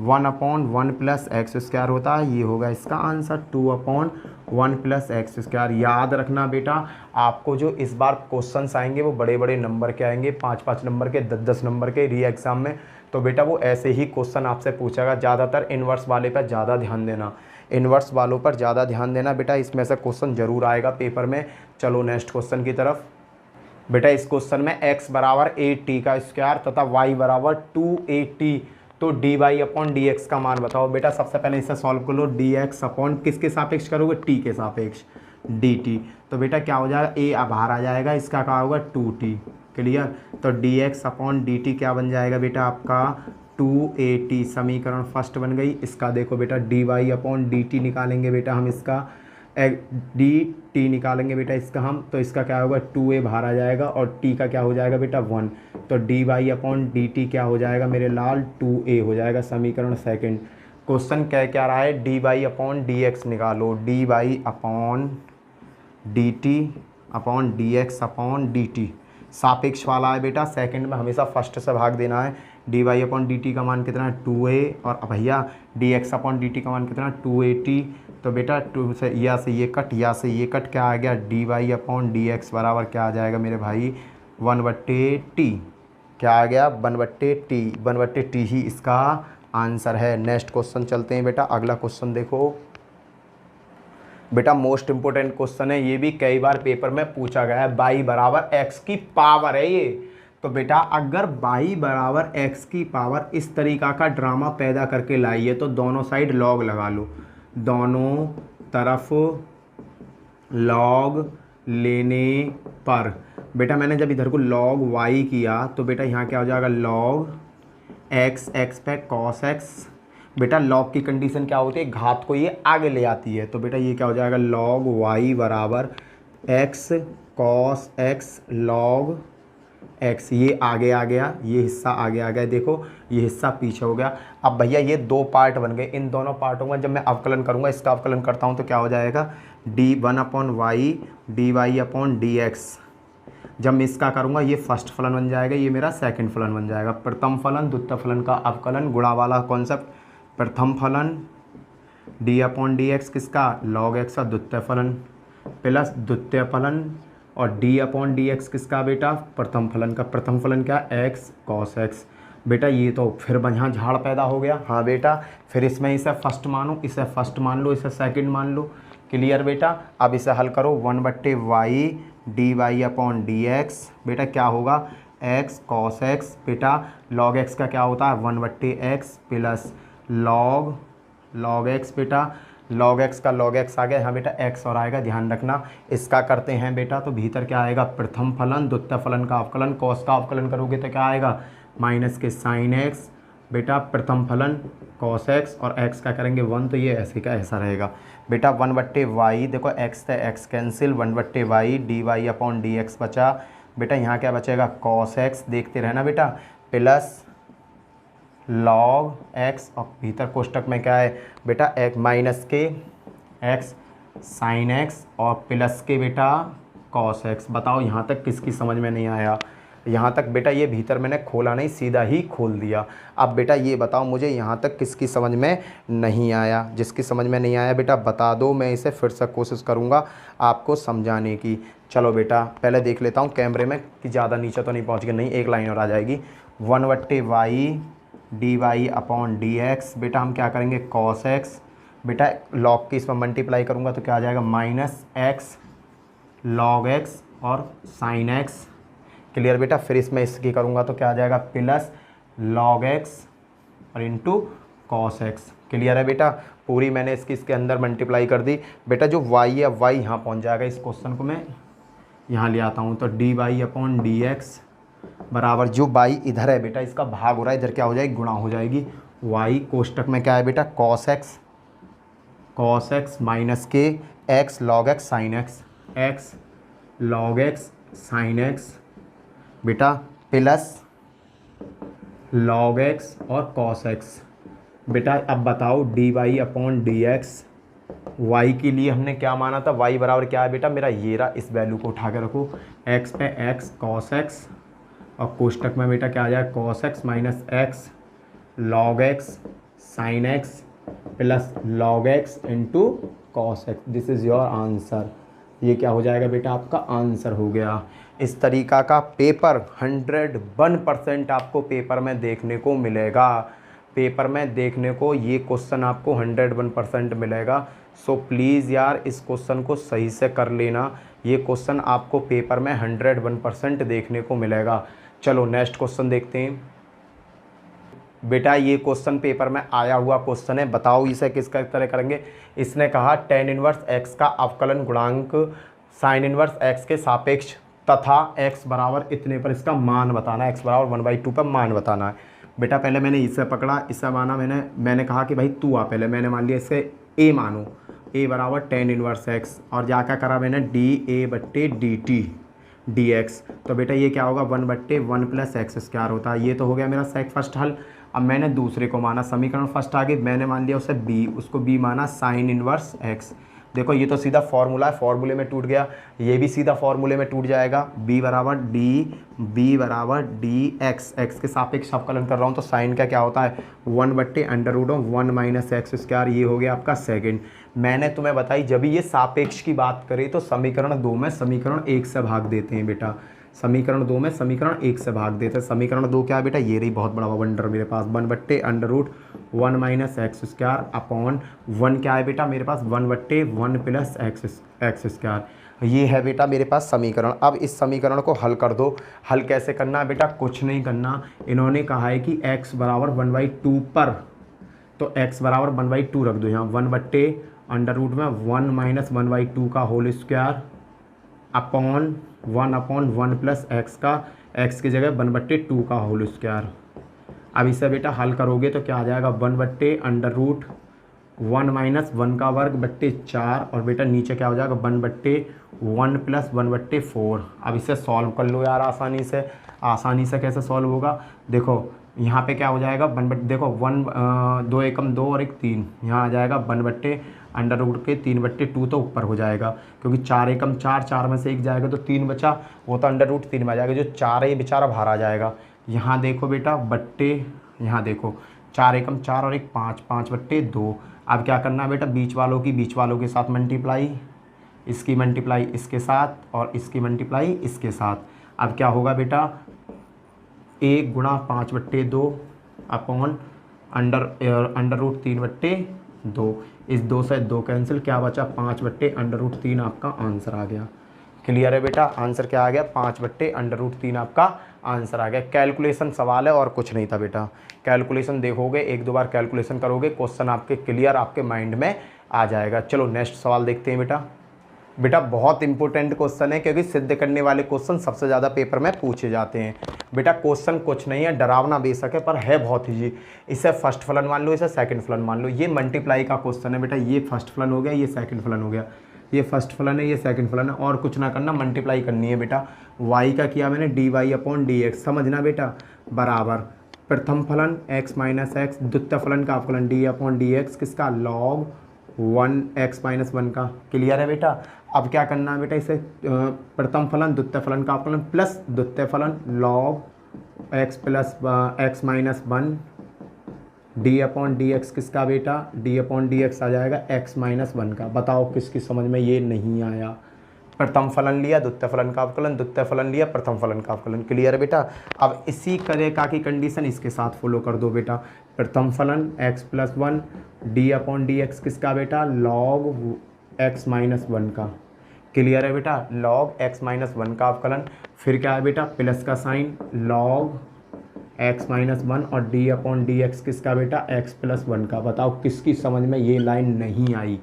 1 अपॉन 1 प्लस एक्स स्क्वायर होता है, ये होगा इसका answer 2 upon 1 plus x square. याद रखना बेटा, आपको जो इस बार क्वेश्चंस आएंगे वो बड़े बड़े नंबर के आएंगे, 5-5 नंबर के, 10-10 नंबर के री एग्ज़ाम में। तो बेटा वो ऐसे ही क्वेश्चन आपसे पूछेगा, ज़्यादातर इन्वर्स वाले पर ज़्यादा ध्यान देना, इन्वर्स वालों पर ज़्यादा ध्यान देना बेटा, इसमें से क्वेश्चन जरूर आएगा पेपर में। चलो नेक्स्ट क्वेश्चन की तरफ। बेटा इस क्वेश्चन में x बराबर 8t का स्क्वायर तथा y बराबर 280, तो d Y upon D x का मान बताओ। बेटा सबसे पहले इसे सॉल्व कर लो, डी एक्स अपॉन किसके सापेक्ष करोगे, टी के सापेक्ष, डी टी। तो बेटा क्या हो जाएगा, ए बाहर आ जाएगा, इसका क्या होगा 2t, क्लियर। तो D x upon D t क्या बन जाएगा बेटा आपका 280, समीकरण फर्स्ट बन गई। इसका देखो बेटा d Y upon D t निकालेंगे बेटा हम, इसका डी टी निकालेंगे बेटा इसका हम, तो इसका क्या होगा 2a बाहर आ जाएगा और t का क्या हो जाएगा बेटा 1, तो d Y upon D t क्या हो जाएगा मेरे लाल 2a हो जाएगा, समीकरण सेकंड। क्वेश्चन क्या रहा है, D Y upon D X निकालो, D Y upon D T upon D x upon D T, सापेक्ष वाला है बेटा, सेकंड में हमेशा फर्स्ट से भाग देना है। D Y upon D t का मान कितना है 2a, और भैया d x upon D t का मान कितना 280, तो बेटा 2 से ये कट, या से ये कट, क्या आ गया d Y upon D x बराबर क्या आ जाएगा मेरे भाई 1/t, क्या आ गया 1/t, 1/t ही इसका आंसर है। नेक्स्ट क्वेश्चन चलते हैं बेटा, अगला क्वेश्चन देखो बेटा, मोस्ट इंपोर्टेंट क्वेश्चन है, ये भी कई बार पेपर में पूछा गया है, y बराबर x की पावर है ये। तो बेटा अगर y बराबर x की पावर इस तरीका का ड्रामा पैदा करके लाइए तो दोनों साइड लॉग लगा लो, दोनों तरफ लॉग लेने पर बेटा मैंने जब इधर को लॉग y किया तो बेटा यहाँ क्या हो जाएगा लॉग x, x पे cos x। बेटा लॉग की कंडीशन क्या होती है, घात को ये आगे ले आती है, तो बेटा ये क्या हो जाएगा लॉग y बराबर x cos x log x, ये आगे आ गया, ये हिस्सा आगे आ गया, देखो ये हिस्सा पीछे हो गया। अब भैया ये दो पार्ट बन गए, इन दोनों पार्टों में जब मैं अवकलन करूँगा, इसका अवकलन करता हूँ तो क्या हो जाएगा d1 upon y d Y upon D x. जब मैं इसका करूँगा ये फर्स्ट फलन बन जाएगा, ये मेरा सेकंड फलन बन जाएगा। प्रथम फलन द्वितीय फलन का अवकलन, गुणा वाला कॉन्सेप्ट, प्रथम फलन डी अपॉन डी एक्स किसका लॉग एक्स का द्वितीय फलन, प्लस द्वितीय फलन और डी अपॉन डी एक्स किसका बेटा प्रथम फलन का, प्रथम फलन क्या एक्स कॉस एक्स। बेटा ये तो फिर यहाँ झाड़ पैदा हो गया, हाँ बेटा फिर इसमें इसे फर्स्ट मानो, इसे फर्स्ट मान लो, इसे सेकंड मान लो, क्लियर बेटा। अब इसे हल करो 1/y d Y upon D x, बेटा क्या होगा एक्स कॉस एक्स, बेटा लॉग एक्स का क्या होता है 1/x प्लस लॉग एक्स, बेटा लॉग एक्स का लॉग एक्स आ गया, यहाँ बेटा एक्स और आएगा, ध्यान रखना। इसका करते हैं बेटा तो भीतर क्या आएगा प्रथम फलन द्वितीय फलन का अवकलन, कॉस का अवकलन करोगे तो क्या आएगा माइनस के साइन एक्स, बेटा प्रथम फलन कॉस एक्स और एक्स का करेंगे 1, तो ये ऐसे का ऐसा रहेगा बेटा 1/y, देखो एक्स से x cancel, 1/y d Y upon D x बचा, बेटा यहाँ क्या बचेगा कॉस एक्स, देखते रहना बेटा, प्लस लॉग एक्स और भीतर कोष्टक में क्या है बेटा एक माइनस के एक्स साइन एक्स और प्लस के बेटा कॉस एक्स। बताओ यहाँ तक किसकी समझ में नहीं आया, यहाँ तक बेटा ये भीतर मैंने खोला नहीं, सीधा ही खोल दिया। अब बेटा ये बताओ मुझे यहाँ तक किसकी समझ में नहीं आया, जिसकी समझ में नहीं आया बेटा बता दो, मैं इसे फिर से कोशिश करूँगा आपको समझाने की। चलो बेटा पहले देख लेता हूँ कैमरे में कि ज़्यादा नीचे तो नहीं पहुँच गया, नहीं एक लाइन और आ जाएगी। 1/y d Y upon D x, बेटा हम क्या करेंगे कॉस एक्स, बेटा लॉग की इसमें मल्टीप्लाई करूँगा तो क्या आ जाएगा माइनस एक्स लॉग एक्स और साइन एक्स, क्लियर बेटा। फिर इसमें इसकी करूँगा तो क्या आ जाएगा प्लस लॉग एक्स और इंटू कॉस एक्स। क्लियर है बेटा, पूरी मैंने इसके अंदर मल्टीप्लाई कर दी। बेटा जो वाई है वाई यहाँ पहुँच जाएगा, इस क्वेश्चन को मैं यहाँ ले आता हूँ, तो d Y upon D x बराबर जो वाई इधर है बेटा इसका भाग हो रहा है, इधर क्या हो जाएगी, गुणा हो जाएगी। वाई कोष्टक में क्या है बेटा, कॉस एक्स माइनस के x log x sine x log x sine x बेटा प्लस लॉग एक्स और कॉस एक्स। बेटा अब बताओ d Y upon D x, y के लिए हमने क्या माना था, वाई बराबर क्या है बेटा मेरा, ये रहा, इस वैल्यू को उठा के रखो, एक्स पे एक्स कॉस एक्स और कोष्टक में बेटा क्या आ जाएगा, cos x minus x log x sine x plus log x into cos x. This is your answer. ये क्या हो जाएगा बेटा, आपका आंसर हो गया। इस तरीका का पेपर 101% आपको पेपर में देखने को मिलेगा, पेपर में देखने को ये क्वेश्चन आपको 101% मिलेगा। सो प्लीज़ यार इस क्वेश्चन को सही से कर लेना, ये क्वेश्चन आपको पेपर में 101% देखने को मिलेगा। चलो नेक्स्ट क्वेश्चन देखते हैं। बेटा ये क्वेश्चन पेपर में आया हुआ क्वेश्चन है, बताओ इसे किसका तरह करेंगे। इसने कहा tan इनवर्स एक्स का अवकलन गुणांक sin इनवर्स एक्स के सापेक्ष तथा x बराबर इतने पर इसका मान बताना है, x बराबर 1/2 पर मान बताना है। बेटा पहले मैंने इसे पकड़ा, इसे माना, मैंने कहा कि भाई तू आ, पहले मैंने मान लिया इसे a मानो, a बराबर tan इनवर्स x और जा क्या करा मैंने dA/dt dx। तो बेटा ये क्या होगा 1/1 प्लस एक्स स्क्वायर होता है। ये तो हो गया मेरा फर्स्ट हल। अब मैंने दूसरे को माना, समीकरण फर्स्ट आगे मैंने मान लिया उसे b, उसको b माना साइन इनवर्स x। देखो ये तो सीधा फॉर्मूला है, फॉर्मूले में टूट गया, ये भी सीधा फॉर्मूले में टूट जाएगा। b बराबर डी एक्स के सापेक्ष अवकलन कर रहा हूँ तो साइन का क्या होता है 1/√1 माइनस एक्स स्क्वायर। ये हो गया आपका सेकंड। मैंने तुम्हें बताई जब ये सापेक्ष की बात करें तो समीकरण 2 में समीकरण 1 से भाग देते हैं बेटा, समीकरण 2 में समीकरण 1 से भाग देते हैं। समीकरण 2 क्या है बेटा, ये रही बहुत बड़ा वंडर मेरे पास, 1/√1 माइनस एक्स स्क्वायर अपॉन 1 क्या है बेटा मेरे पास 1/1 प्लस एक्स स्क्वायर। ये है बेटा मेरे पास समीकरण। अब इस समीकरण को हल कर दो। हल कैसे करना है बेटा, कुछ नहीं करना, इन्होंने कहा है कि x बराबर 1/2 पर, तो x बराबर 1/2 रख दो यहाँ, 1/√1 माइनस 1/2 का whole square upon 1/1 plus x का, x की जगह 1/2 का होल स्क्वायर। अब इसे बेटा हल करोगे तो क्या आ जाएगा 1/√1 माइनस 1 का वर्ग बट्टे 4 और बेटा नीचे क्या हो जाएगा 1/1 प्लस 1/4। अब इसे सॉल्व कर लो यार आसानी से। आसानी से कैसे सॉल्व होगा, देखो यहाँ पे क्या हो जाएगा देखो 2 एकम 2 और 1 3, यहाँ आ जाएगा 1/√3/2 तो ऊपर हो जाएगा क्योंकि 4 एकम 4, 4 में से 1 जाएगा तो 3 बचा, वो तो √3 में आ जाएगा, जो 4 है ये बेचारा बाहर आ जाएगा। यहाँ देखो बेटा यहाँ देखो 4 एकम 4 और 1 5, 5/2। अब क्या करना है बेटा, बीच वालों के साथ मल्टीप्लाई, इसकी मल्टीप्लाई इसके साथ और इसकी मल्टीप्लाई इसके साथ। अब क्या होगा बेटा 1 गुणा 5/2 अपॉन √3/2। इस 2 से 2 कैंसिल, क्या बचा 5/√3 आपका आंसर आ गया। क्लियर है बेटा, आंसर क्या आ गया 5/√3 आपका आंसर आ गया। कैलकुलेशन सवाल है और कुछ नहीं था बेटा, कैलकुलेशन देखोगे 1-2 बार कैलकुलेशन करोगे क्वेश्चन आपके क्लियर आपके माइंड में आ जाएगा। चलो नेक्स्ट सवाल देखते हैं बेटा। बेटा बहुत इंपॉर्टेंट क्वेश्चन है क्योंकि सिद्ध करने वाले क्वेश्चन सबसे ज़्यादा पेपर में पूछे जाते हैं। बेटा क्वेश्चन कुछ नहीं है, डरावना बेशक है पर है बहुत ईजी। इसे फर्स्ट फलन मान लो, इसे सेकंड फलन मान लो। ये मल्टीप्लाई का क्वेश्चन है बेटा, ये फर्स्ट फलन हो गया, ये सेकंड फलन हो गया, ये फर्स्ट फलन है, ये सेकंड फलन है, और कुछ ना करना, मल्टीप्लाई करनी है बेटा। y का किया मैंने dy/dx, समझना बेटा, बराबर प्रथम फलन x माइनस एक्स, द्वितीय फलन का अवकलन d/dx किसका log 1x-1 का। क्लियर है बेटा। अब क्या करना है बेटा, इसे प्रथम फलन द्वितीय फलन का अवकलन प्लस द्वितीय फलन log x plus x-1 d/dx किसका बेटा, d/dx आ जाएगा x-1 का। बताओ किसकी समझ में ये नहीं आया। प्रथम फलन लिया द्वितीय फलन का अवकलन, द्वितीय फलन लिया प्रथम फलन का अवकलन। क्लियर है बेटा। अब इसी तरीका की कंडीशन इसके साथ फॉलो कर दो बेटा। प्रथम फलन x+1 d/dx किसका बेटा, log x-1 का। क्लियर है बेटा, log x-1 का अवकलन। फिर क्या है बेटा, प्लस का sine log x minus one और d अपॉन डी एक्स किसका बेटा x प्लस वन का। बताओ किसकी समझ में ये लाइन नहीं आई,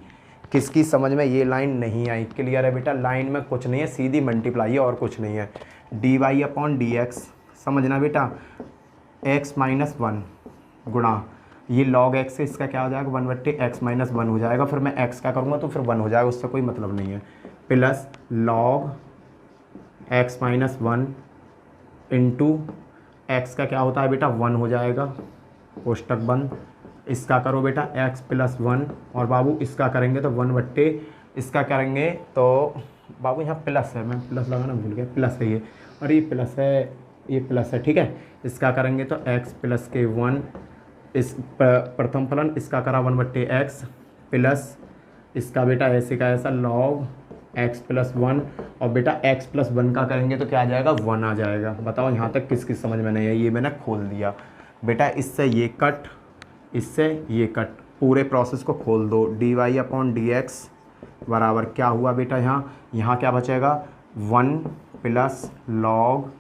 किसकी समझ में ये लाइन नहीं आई। क्लियर है बेटा, लाइन में कुछ नहीं है, सीधी मल्टीप्लाई है और कुछ नहीं है। D Y upon D x समझना बेटा, x माइनस वन गुणा ये लॉग x से इसका क्या हो जाएगा 1/x माइनस वन हो जाएगा, फिर मैं x का करूँगा तो फिर 1 हो जाएगा, उससे कोई मतलब नहीं है। Plus log x minus one into x का क्या होता है बेटा 1 हो जाएगा, कोष्टक बंद। इसका करो बेटा x प्लस वन और बाबू इसका करेंगे तो 1/, इसका करेंगे तो बाबू यहाँ प्लस है, मैं प्लस लगाना भूल गया, प्लस है ये और ये प्लस है, ये प्लस है, ठीक है। इसका करेंगे तो x प्लस के 1, इस प्रथम फलन इसका करा 1/x प्लस इसका बेटा ऐसे का ऐसा लॉग x प्लस वन और बेटा x प्लस वन का करेंगे तो क्या आ जाएगा 1 आ जाएगा। बताओ यहाँ तक किसकी समझ में नहीं है, ये मैंने खोल दिया बेटा। इससे ये कट, इससे ये कट, पूरे प्रोसेस को खोल दो। D Y upon D x बराबर क्या हुआ बेटा, यहाँ क्या बचेगा 1 plus log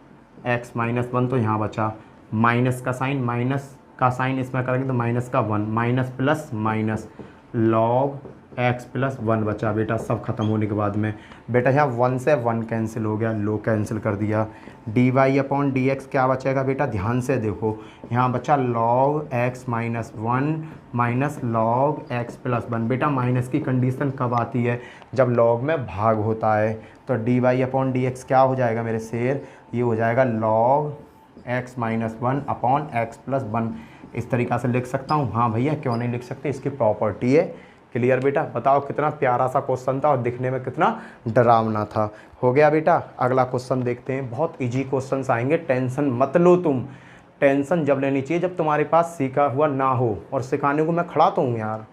x minus one, तो यहाँ बचा माइनस का साइन, माइनस का साइन इसमें करेंगे तो माइनस का 1, minus plus minus log x plus one बचा बेटा। सब खत्म होने के बाद में बेटा यहाँ 1 से 1 कैंसिल हो गया, लो कैंसिल कर दिया। D Y upon D x क्या बचेगा बेटा, ध्यान से देखो, यहाँ बचा log x minus one minus log x plus one. बेटा माइनस की कंडीशन कब आती है, जब लॉग में भाग होता है। तो d Y upon D x क्या हो जाएगा मेरे शेर, ये हो जाएगा log x minus one upon x plus one. इस तरीक़ा से लिख सकता हूँ, हाँ भैया क्यों नहीं लिख सकते, इसकी प्रॉपर्टी है। क्लियर बेटा, बताओ कितना प्यारा सा क्वेश्चन था और दिखने में कितना डरावना था। हो गया बेटा, अगला क्वेश्चन देखते हैं। बहुत इजी क्वेश्चंस आएंगे, टेंशन मत लो तुम। टेंशन जब लेनी चाहिए जब तुम्हारे पास सीखा हुआ ना हो, और सिखाने को मैं खड़ा तो हूँ यार।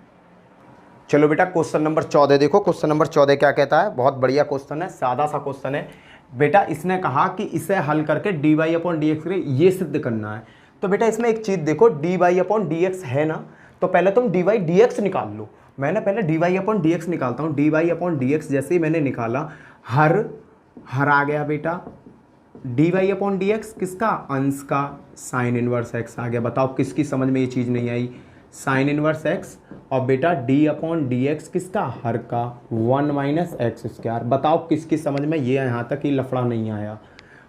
चलो बेटा क्वेश्चन नंबर 14 देखो। क्वेश्चन नंबर 14 क्या कहता है, बहुत बढ़िया क्वेश्चन है, सादा सा क्वेश्चन है बेटा। इसने कहा कि इसे हल करके d Y upon D x ये सिद्ध करना है। तो बेटा इसमें एक चीज़ देखो, d Y upon D x है ना, तो पहले तुम डी वाई डी एक्स निकाल लो। मैंने पहले d Y upon D x निकालता हूँ। D Y upon D x जैसे ही मैंने निकाला, हर आ गया बेटा। D Y upon D x किसका, अंश का साइन इनवर्स एक्स आ गया। बताओ किसकी समझ में ये चीज़ नहीं आई, साइन इनवर्स एक्स। और बेटा डी अपॉन डी एक्स किसका, हर का 1 माइनस एक्स स्क्वायर। बताओ किसकी समझ में ये यहाँ तक ही लफड़ा नहीं आया।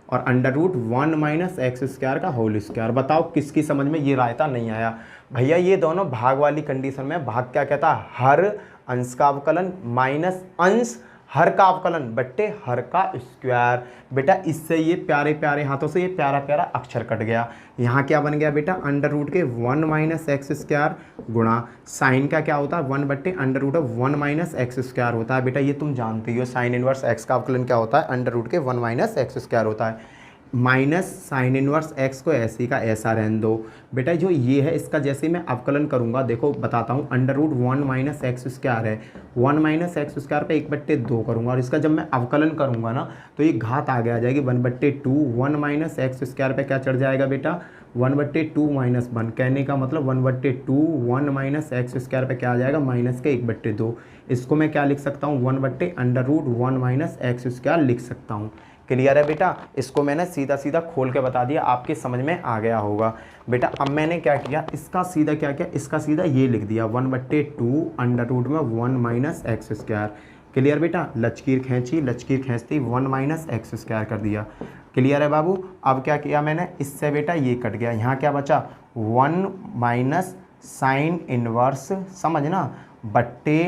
और under root 1 minus x square का होल स्क्वायर। बताओ किसकी समझ में ये रायता नहीं आया। भैया ये दोनों भाग वाली कंडीशन में, भाग क्या कहता है, हर अंश का अवकलन माइनस अंश हर का अवकलन बट्टे हर का स्क्वायर। बेटा इससे ये प्यारे प्यारे हाथों से ये प्यारा प्यारा अक्षर कट गया। यहाँ क्या बन गया बेटा, अंडर रूट के 1 माइनस एक्स स्क्वायर गुणा साइन का क्या होता है 1 बट्टे under root of 1 minus x square होता है। बेटा ये तुम जानते हो, साइन इनवर्स एक्स का अवकलन क्या होता है, अंडर रूट के 1 माइनस एक्स स्क्वायर होता है। माइनस साइन इनवर्स एक्स को ऐसे ही का ऐसा रहने दो। बेटा जो ये है इसका जैसे ही मैं अवकलन करूंगा, देखो बताता हूँ, under root 1 minus x square है, 1 माइनस एक्स स्क्वायर पे 1/2 करूँगा, और इसका जब मैं अवकलन करूँगा ना तो ये घात आगे आ जाएगी 1/2। 1 माइनस एक्स स्क्वायर पे क्या चढ़ जाएगा बेटा, 1/2 माइनस 1। कहने का मतलब 1/2 1 माइनस एक्स स्क्वायर पे क्या आ जाएगा, माइनस के 1/2। इसको मैं क्या लिख सकता हूँ, 1/√1 माइनस एक्स स्क्वायर लिख सकता हूँ। क्लियर है बेटा, इसको मैंने सीधा सीधा खोल के बता दिया, आपके समझ में आ गया होगा। बेटा अब मैंने क्या किया, इसका सीधा क्या किया, इसका सीधा ये लिख दिया 1/2 अंडर रूट में 1 माइनस एक्स स्क्वायर। क्लियर बेटा, लचकीर खींची, लचकीर खींचती 1 माइनस एक्स स्क्वायर कर दिया। क्लियर है बाबू। अब क्या किया मैंने, इससे बेटा ये कट गया, यहाँ क्या बचा 1 माइनस साइन इनवर्स, समझना, बट्टे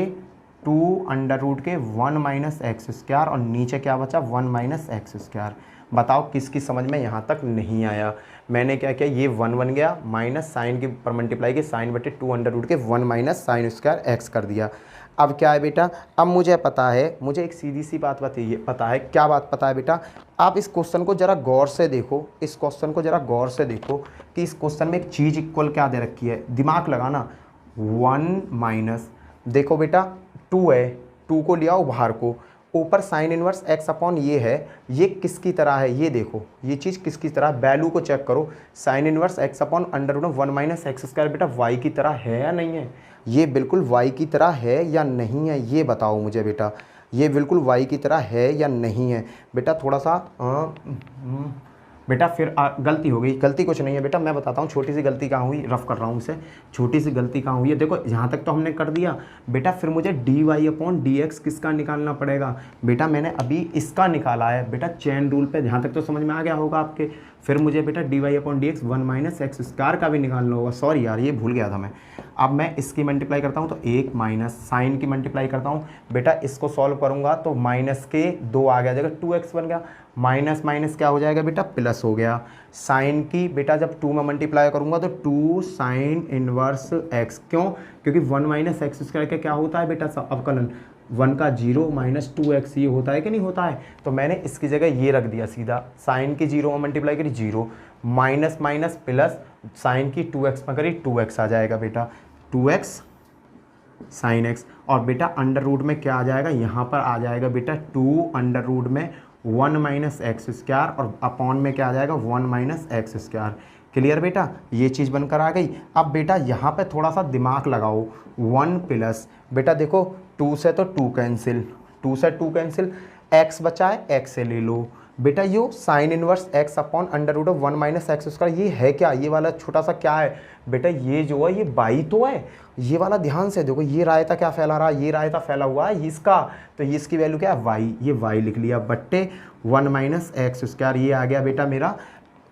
2 अंडर रूट के 1 माइनस एक्स स्क्वायर, और नीचे क्या बचा 1 माइनस एक्स स्क्वायर। बताओ किसकी समझ में यहाँ तक नहीं आया। मैंने क्या किया, ये 1 बन गया, माइनस साइन की पर मल्टीप्लाई की साइन बटे 2 अंडर रूट के 1 माइनस साइन स्क्वायर एक्स कर दिया। अब क्या है बेटा, अब मुझे पता है, मुझे एक सीधी सी बात बताइए, पता है क्या बात पता है बेटा, आप इस क्वेश्चन को ज़रा गौर से देखो, इस क्वेश्चन को ज़रा गौर से देखो कि इस क्वेश्चन में एक चीज़ इक्वल क्या दे रखी है, दिमाग लगाना। 1 माइनस, देखो बेटा 2 है, 2 को ले आओ बाहर को, ऊपर साइन इनवर्स एक्स अपॉन ये है, ये किसकी तरह है, ये देखो ये चीज़ किसकी तरह, वैल्यू को चेक करो, sine inverse x upon under root 1 minus x square. बेटा वाई की तरह है या नहीं है, ये बिल्कुल वाई की तरह है या नहीं है, ये बताओ मुझे बेटा, ये बिल्कुल वाई की तरह है या नहीं है। बेटा थोड़ा सा बेटा फिर गलती हो गई, गलती कुछ नहीं है बेटा, मैं बताता हूँ छोटी सी गलती कहाँ हुई, रफ कर रहा हूँ इसे, छोटी सी गलती कहाँ हुई है। देखो यहाँ तक तो हमने कर दिया बेटा, फिर मुझे dy/dx किसका निकालना पड़ेगा बेटा, मैंने अभी इसका निकाला है बेटा चेन रूल पे, यहाँ तक तो समझ में आ गया होगा आपके। फिर मुझे बेटा dy/dx 1 - x² का भी निकालना होगा, सॉरी यार ये भूल गया था मैं। अब मैं इसकी मल्टीप्लाई करता हूँ तो 1 माइनस साइन की मल्टीप्लाई करता हूँ बेटा, इसको सॉल्व करूँगा तो माइनस के 2 आ गया, जगह 2x बन गया, माइनस माइनस क्या हो जाएगा बेटा, प्लस हो गया। साइन की बेटा जब 2 में मल्टीप्लाई करूँगा तो 2 साइन इनवर्स x, क्यों, क्योंकि 1 - x² का क्या होता है बेटा अवकलन, 1 का 0 - 2x, ये होता है कि नहीं होता है। तो मैंने इसकी जगह ये रख दिया सीधा, साइन की 0 में मल्टीप्लाई करी 0, माइनस माइनस प्लस, साइन की 2x में करी 2x आ जाएगा बेटा, 2x साइन x, और बेटा अंडर रूट में क्या आ जाएगा, यहाँ पर आ जाएगा बेटा 2 अंडर रूट में 1 - x², और अपॉन में क्या आ जाएगा 1 - x²। क्लियर बेटा, ये चीज़ बनकर आ गई। अब बेटा यहाँ पे थोड़ा सा दिमाग लगाओ, 1 प्लस बेटा देखो 2 से तो 2 कैंसिल, 2 से 2 कैंसिल, x बचा है x से ले लो बेटा, यो sine inverse x upon under root of 1 - x², ये है क्या, ये वाला छोटा सा क्या है बेटा, ये जो है ये बाई तो है, ये वाला ध्यान से देखो, ये रायता क्या फैला रहा है, ये रायता फैला हुआ है इसका, तो ये इसकी वैल्यू क्या है y, ये y लिख लिया बट्टे 1 - x², ये आ गया बेटा मेरा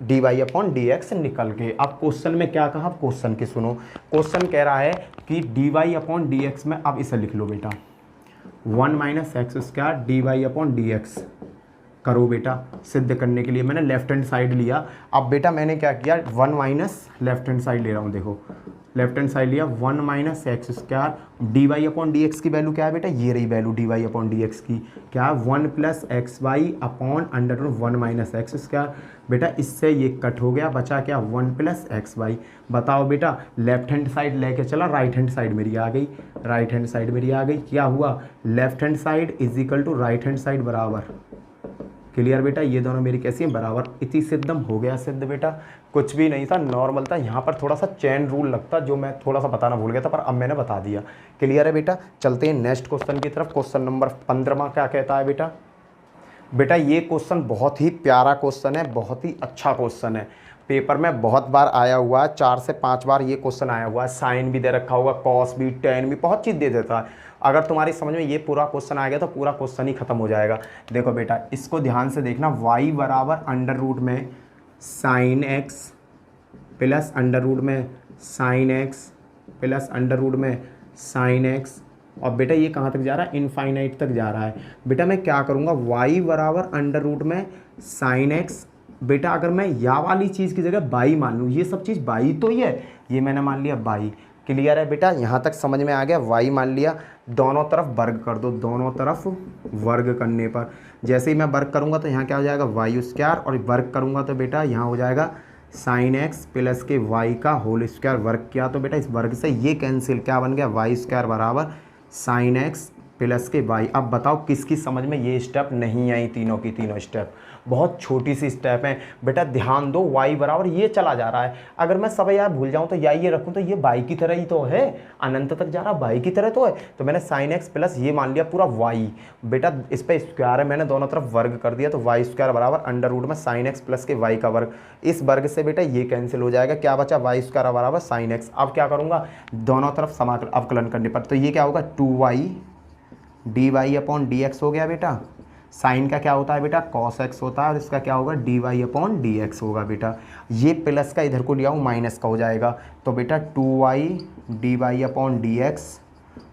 dy/dx निकल के। अब क्वेश्चन में क्या कहा, क्वेश्चन के सुनो, क्वेश्चन कह रहा है कि dy/dx में, अब इसे लिख लो बेटा 1 - x² dy/dx करो बेटा, सिद्ध करने के लिए मैंने लेफ्ट हैंड साइड लिया। अब बेटा मैंने क्या किया, 1 माइनस लेफ्ट हैंड साइड ले रहा हूँ, देखो लेफ्ट हैंड साइड लिया, 1 - x² dy/dx की वैल्यू क्या है बेटा, ये रही वैल्यू dy/dx की, क्या है 1 + xy upon under root 1 - x²। बेटा इससे ये कट हो गया, बचा क्या 1 + xy। बताओ बेटा, लेफ्ट हैंड साइड लेके चला, राइट हैंड साइड मेरी आ गई, राइट हैंड साइड मेरी आ गई, क्या हुआ, left hand side is equal to right hand side बराबर। क्लियर बेटा, ये दोनों मेरी कैसी हैं, बराबर। इति सिद्धम, हो गया सिद्ध बेटा, कुछ भी नहीं था, नॉर्मल था। यहाँ पर थोड़ा सा चेन रूल लगता जो मैं थोड़ा सा बताना भूल गया था, पर अब मैंने बता दिया। क्लियर है बेटा, चलते हैं नेक्स्ट क्वेश्चन की तरफ। क्वेश्चन नंबर 15 क्या कहता है बेटा, बेटा ये क्वेश्चन बहुत ही प्यारा क्वेश्चन है, बहुत ही अच्छा क्वेश्चन है, पेपर में बहुत बार आया हुआ है, 4 से 5 बार ये क्वेश्चन आया हुआ है, साइन भी दे रखा होगा, कॉस भी, टेन भी, बहुत चीज़ दे देता है। अगर तुम्हारी समझ में ये पूरा क्वेश्चन आ गया तो पूरा क्वेश्चन ही खत्म हो जाएगा। देखो बेटा इसको ध्यान से देखना, y बराबर अंडर रूट में sine x plus under root में sine x plus under root में साइन x, और बेटा ये कहाँ तक जा रहा है, इनफाइनाइट तक जा रहा है। बेटा मैं क्या करूँगा, y बराबर अंडर रूट में साइन x, बेटा अगर मैं या वाली चीज़ की जगह बाई मान लूँ, ये सब चीज़ बाई तो ही है, ये मैंने मान लिया बाई। क्लियर है बेटा, यहाँ तक समझ में आ गया, y मान लिया, दोनों तरफ वर्ग कर दो, दोनों तरफ वर्ग करने पर जैसे ही मैं वर्ग करूँगा तो यहाँ क्या हो जाएगा y², और वर्ग करूँगा तो बेटा यहाँ हो जाएगा साइन x प्लस के y का होल स्क्वायर, वर्ग किया तो बेटा इस वर्ग से ये कैंसिल, क्या बन गया y² बराबर साइन x प्लस के y। अब बताओ किसकी समझ में ये स्टेप नहीं आई, तीनों की तीनों स्टेप बहुत छोटी सी स्टेप है बेटा, ध्यान दो, y बराबर ये चला जा रहा है, अगर मैं सब यार भूल जाऊं तो या ये रखूं तो ये बाई की तरह ही तो है, अनंत तक जा रहा बाई की तरह तो है, तो मैंने साइन x प्लस ये मान लिया पूरा y, बेटा इस पर स्क्वायर है, मैंने दोनों तरफ वर्ग कर दिया, तो y² बराबर अंडर रूट में साइन x प्लस के y का वर्ग, इस वर्ग से बेटा ये कैंसिल हो जाएगा, क्या बचा y² बराबर साइन x। अब क्या करूँगा, दोनों तरफ समाकलन अवकलन करने पर, तो ये क्या होगा 2y dy/dx हो गया बेटा, साइन का क्या होता है बेटा cos x होता है, और इसका क्या होगा dy/dx होगा बेटा, ये प्लस का इधर को लिया हूँ माइनस का हो जाएगा, तो बेटा 2y dy/dx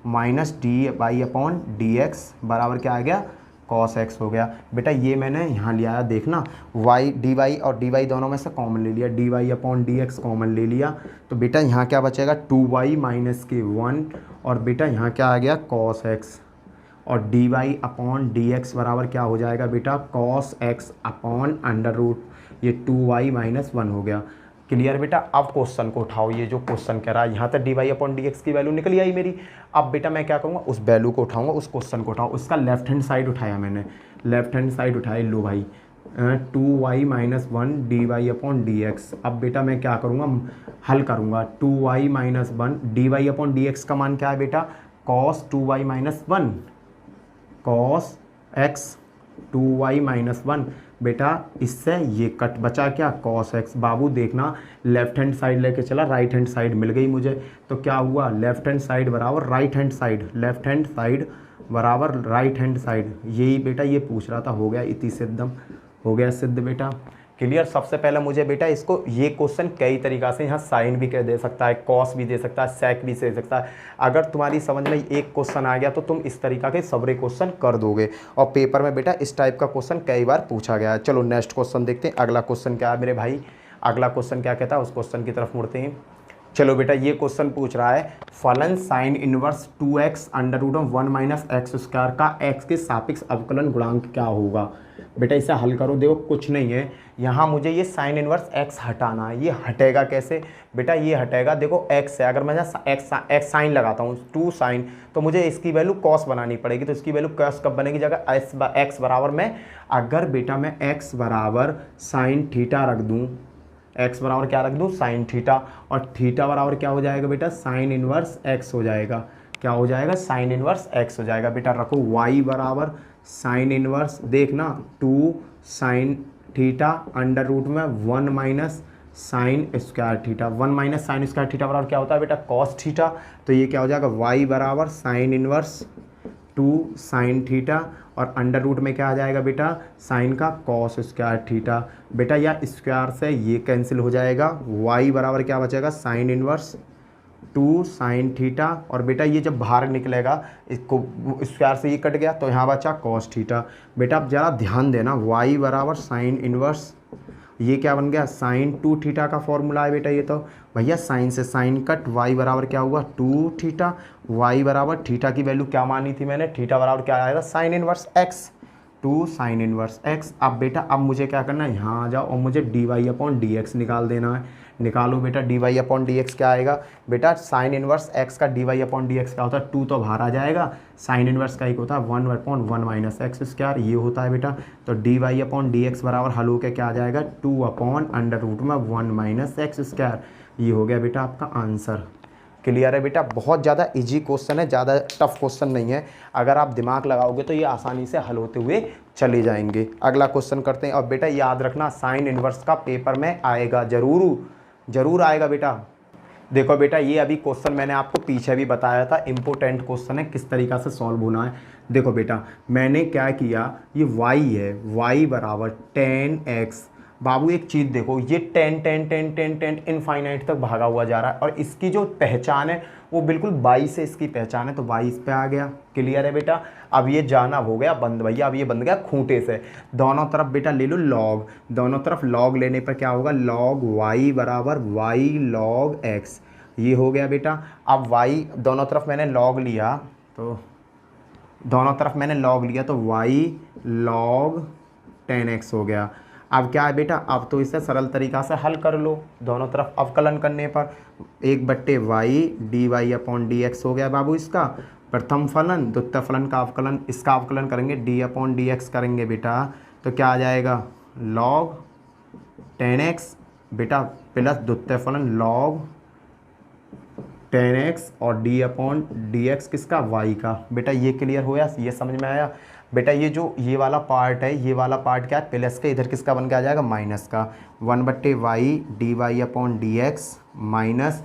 माइनस dy/dx बराबर क्या आ गया cos x हो गया। बेटा ये मैंने यहाँ लिया है, देखना y dy और dy दोनों में से कॉमन ले लिया, dy/dx कॉमन ले लिया, तो बेटा यहाँ क्या बचेगा 2y माइनस के 1, और बेटा यहाँ क्या आ गया cos x, और dy/dx बराबर क्या हो जाएगा बेटा cos x upon under root ये 2y माइनस 1 हो गया। क्लियर बेटा, अब क्वेश्चन को उठाओ, ये जो क्वेश्चन कह रहा है यहाँ तक dy/dx की वैल्यू निकली आई मेरी। अब बेटा मैं क्या करूँगा, उस वैल्यू को उठाऊंगा, उस क्वेश्चन को उठाऊँ, उसका लेफ्ट हैंड साइड उठाया मैंने, लेफ्ट हैंड साइड उठाई, लो भाई 2y माइनस 1 dy/dx। अब बेटा मैं क्या करूँगा, हल करूँगा, 2y माइनस 1 dy/dx का मान क्या है बेटा cos 2y minus 1 cos x 2y minus 1 बेटा इससे ये कट बचा क्या, कॉस एक्स। बाबू देखना लेफ्ट हैंड साइड लेके चला, राइट हैंड साइड मिल गई मुझे, तो क्या हुआ लेफ्ट हैंड साइड बराबर right hand side, left hand side बराबर राइट हैंड साइड। यही बेटा ये पूछ रहा था, हो गया इति सिद्धम, हो गया सिद्ध बेटा। क्लियर। सबसे पहले मुझे बेटा इसको ये क्वेश्चन कई तरीक़ा से यहाँ साइन भी कह दे सकता है, कॉस भी दे सकता है, सेक भी दे सकता है। अगर तुम्हारी समझ में एक क्वेश्चन आ गया तो तुम इस तरीक़ा के सबरे क्वेश्चन कर दोगे, और पेपर में बेटा इस टाइप का क्वेश्चन कई बार पूछा गया है। चलो नेक्स्ट क्वेश्चन देखते हैं, अगला क्वेश्चन क्या है मेरे भाई, अगला क्वेश्चन क्या कहता है उस क्वेश्चन की तरफ मुड़ते हैं। चलो बेटा ये क्वेश्चन पूछ रहा है फलन sine inverse 2x under root of 1 minus x square का x के सापेक्ष अवकलन गुणांक क्या होगा। बेटा इसे हल करो, देखो कुछ नहीं है, यहाँ मुझे ये साइन इनवर्स x हटाना है। ये हटेगा कैसे बेटा, ये हटेगा देखो x है, अगर मैं x साइन लगाता हूँ 2 साइन, तो मुझे इसकी वैल्यू कॉस बनानी पड़ेगी, तो इसकी वैल्यू कॉस कब बनेगी, जगह x बराबर में, अगर बेटा मैं x बराबर साइन थीटा रख दूँ, x बराबर क्या रख दूँ साइन थीटा, और थीटा बराबर क्या हो जाएगा बेटा साइन इनवर्स x हो जाएगा, क्या हो जाएगा साइन इनवर्स x हो जाएगा। बेटा रखो y बराबर साइन इनवर्स, देखना 2 साइन थीटा अंडर रूट में 1 minus sine square theta, 1 minus sine square theta बराबर क्या होता है बेटा कॉस थीटा, तो ये क्या हो जाएगा y बराबर साइन इनवर्स 2 साइन थीटा, और अंडर रूट में क्या आ जाएगा बेटा साइन का कॉस स्क्वायर थीटा। बेटा या स्क्वायर से ये कैंसिल हो जाएगा, y बराबर क्या बचेगा साइन इनवर्स 2 साइन थीटा, और बेटा ये जब बाहर निकलेगा इसको स्क्वायर से ये कट गया तो यहाँ बचा कॉस थीटा। बेटा अब ज़रा ध्यान देना, y बराबर साइन इनवर्स, ये क्या बन गया साइन 2 थीटा का फॉर्मूला है बेटा, ये तो भैया साइन से साइन कट, y बराबर क्या हुआ 2 थीटा, y बराबर थीटा की वैल्यू क्या मानी थी मैंने, थीटा बराबर क्या आएगा sign inverse x, 2 sign inverse x। अब बेटा अब मुझे क्या करना है, यहाँ आ जाओ और मुझे dy अपॉन dx निकाल देना है। निकालो बेटा dy अपॉन dx क्या आएगा बेटा, साइन इनवर्स x का dy अपॉन dx क्या होता है 2 तो बाहर आ जाएगा, साइन इनवर्स का एक होता है 1 अपॉन 1 माइनस एक्स स्क्वायर, ये होता है बेटा, तो dy अपॉन dx बराबर हल होकर क्या आ जाएगा 2 अपॉन अंडर रूट में 1 माइनस एक्स स्क्वायर, ये हो गया बेटा आपका आंसर। क्लियर है बेटा, बहुत ज़्यादा इजी क्वेश्चन है, ज़्यादा टफ क्वेश्चन नहीं है, अगर आप दिमाग लगाओगे तो ये आसानी से हल होते हुए चले जाएंगे। अगला क्वेश्चन करते हैं, और बेटा याद रखना साइन इनवर्स का पेपर में आएगा, जरूर आएगा बेटा। देखो बेटा ये अभी क्वेश्चन मैंने आपको पीछे भी बताया था, इम्पोर्टेंट क्वेश्चन है, किस तरीक़ा से सॉल्व होना है। देखो बेटा मैंने क्या किया, ये y है, y बराबर 10x, बाबू एक चीज़ देखो ये 10 इनफाइनाइट तक भागा हुआ जा रहा है, और इसकी जो पहचान है वो बिल्कुल 22 से इसकी पहचान है, तो 22 पे आ गया। क्लियर है बेटा, अब ये जाना हो गया बंद भैया, अब ये बंद गया खूंटे से, दोनों तरफ बेटा ले लो लॉग, दोनों तरफ लॉग लेने पर क्या होगा लॉग y बराबर y लॉग x, ये हो गया बेटा। अब y दोनों तरफ मैंने लॉग लिया, तो दोनों तरफ मैंने लॉग लिया तो y लॉग 10x हो गया। अब क्या है बेटा, अब तो इसे सरल तरीक़ा से हल कर लो, दोनों तरफ अवकलन करने पर 1/y dy अपॉन dx हो गया बाबू इसका प्रथम फलन, द्वितीय फलन का अवकलन, इसका अवकलन करेंगे d अपॉन dx करेंगे बेटा, तो क्या आ जाएगा log 10x बेटा प्लस द्वितीय फलन log 10x और d अपॉन dx किसका y का। बेटा ये क्लियर हो गया, ये समझ में आया बेटा। ये जो ये वाला पार्ट है, ये वाला पार्ट क्या है प्लस के, इधर किसका बन के आ जाएगा माइनस का, 1/y dy upon dx minus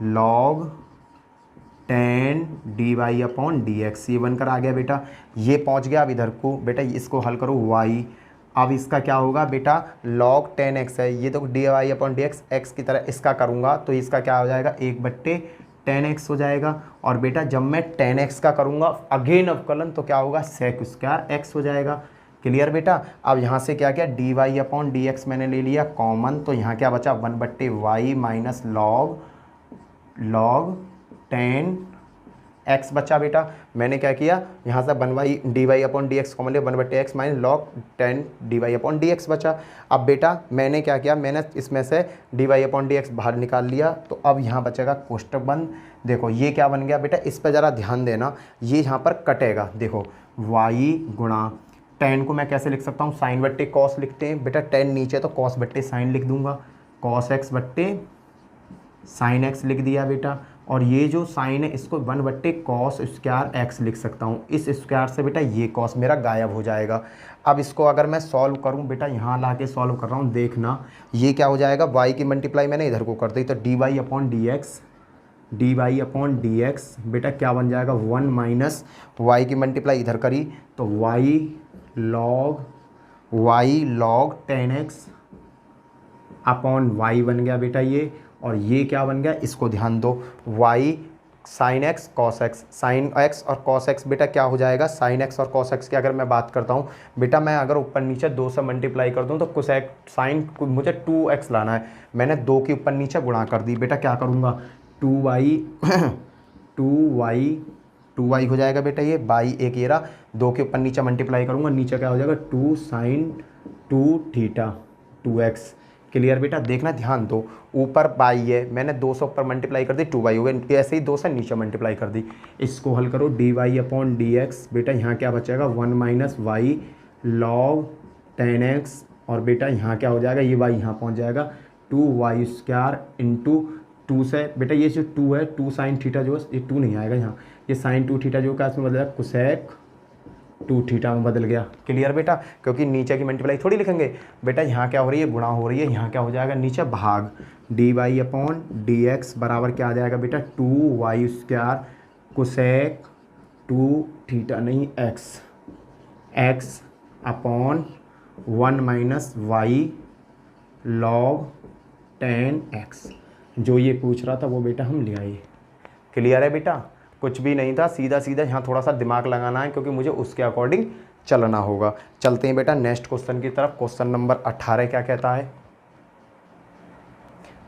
log 10 dy upon dx, ये बनकर आ गया बेटा। ये पहुंच गया अब इधर को बेटा, इसको हल करो y, अब इसका क्या होगा बेटा log 10x है, ये तो dy अपॉन dx x की तरह इसका करूँगा तो इसका क्या हो जाएगा 1/10x हो जाएगा, और बेटा जब मैं 10x का करूँगा अगेन अवकलन तो क्या होगा सेक स्क्वायर x हो जाएगा। क्लियर बेटा। अब यहाँ से क्या किया dy अपॉन dx मैंने ले लिया कॉमन, तो यहाँ क्या बचा 1/y माइनस log 10x बचा बेटा। मैंने क्या किया यहाँ से 1y dy upon dx common लिया, 1/x minus log 10 dy upon dx बचा। अब बेटा मैंने क्या किया, मैंने इसमें से dy अपॉन dx बाहर निकाल लिया, तो अब यहाँ बचेगा कोष्टक बंद। देखो ये क्या बन गया बेटा, इस पर ज़रा ध्यान देना, ये यहाँ पर कटेगा, देखो y गुणा 10 को मैं कैसे लिख सकता हूँ साइन बट्टे कॉस लिखते हैं बेटा, 10 नीचे तो कॉस बट्टे साइन लिख दूंगा, कॉस x बट्टे साइन x लिख दिया बेटा, और ये जो साइन है इसको 1/cos स्क्वायर एक्स लिख सकता हूँ। इस स्क्वायर से बेटा ये कॉस मेरा गायब हो जाएगा। अब इसको अगर मैं सॉल्व करूँ बेटा, यहाँ ला के सॉल्व कर रहा हूँ, देखना ये क्या हो जाएगा, y की मल्टीप्लाई मैंने इधर को कर दी तो dy/dx बेटा क्या बन जाएगा 1 माइनस y की मल्टीप्लाई इधर करी तो y log 10x upon y बन गया बेटा ये। और ये क्या बन गया, इसको ध्यान दो, y sine x cos x, sine x और कॉस एक्स बेटा क्या हो जाएगा, साइन एक्स और कॉस एक्स की अगर मैं बात करता हूँ बेटा, मैं अगर ऊपर नीचे 2 से मल्टीप्लाई कर दूँ तो कोसेक साइन मुझे 2x लाना है, मैंने 2 के ऊपर नीचे गुणा कर दी बेटा, क्या करूँगा 2y हो जाएगा बेटा, ये बाई एक ये रहा, 2 के ऊपर नीचे मल्टीप्लाई करूँगा, नीचे क्या हो जाएगा 2 sin 2 थीटा 2x। क्लियर बेटा, देखना ध्यान दो, ऊपर बाई है, मैंने 2 से ऊपर मल्टीप्लाई कर दी 2y हो गया, ऐसे ही 2 से नीचे मल्टीप्लाई कर दी। इसको हल करो dy/dx बेटा, यहाँ क्या बचेगा 1 माइनस y log 10x और बेटा यहाँ क्या हो जाएगा, ये y यहाँ पहुँच जाएगा 2y² इंटू 2 से बेटा ये जो 2 है 2 साइन थीटा जो है ये 2 नहीं आएगा यहाँ, ये साइन 2 थीटा जो क्या इसमें बदल जाएगा कोसेक 2 थीटा में बदल गया। क्लियर बेटा, क्योंकि नीचे की मल्टीप्लाई थोड़ी लिखेंगे बेटा, यहाँ क्या हो रही है गुणा हो रही है, यहाँ क्या हो जाएगा नीचे भाग dy/dx बराबर क्या आ जाएगा बेटा 2y² कोसेक 2 थीटा नहीं x upon 1 minus y log 10x। जो ये पूछ रहा था वो बेटा हम ले आए। क्लियर है बेटा, कुछ भी नहीं था, सीधा सीधा यहाँ थोड़ा सा दिमाग लगाना है क्योंकि मुझे उसके अकॉर्डिंग चलना होगा। चलते हैं बेटा नेक्स्ट क्वेश्चन की तरफ। क्वेश्चन नंबर 18 क्या कहता है,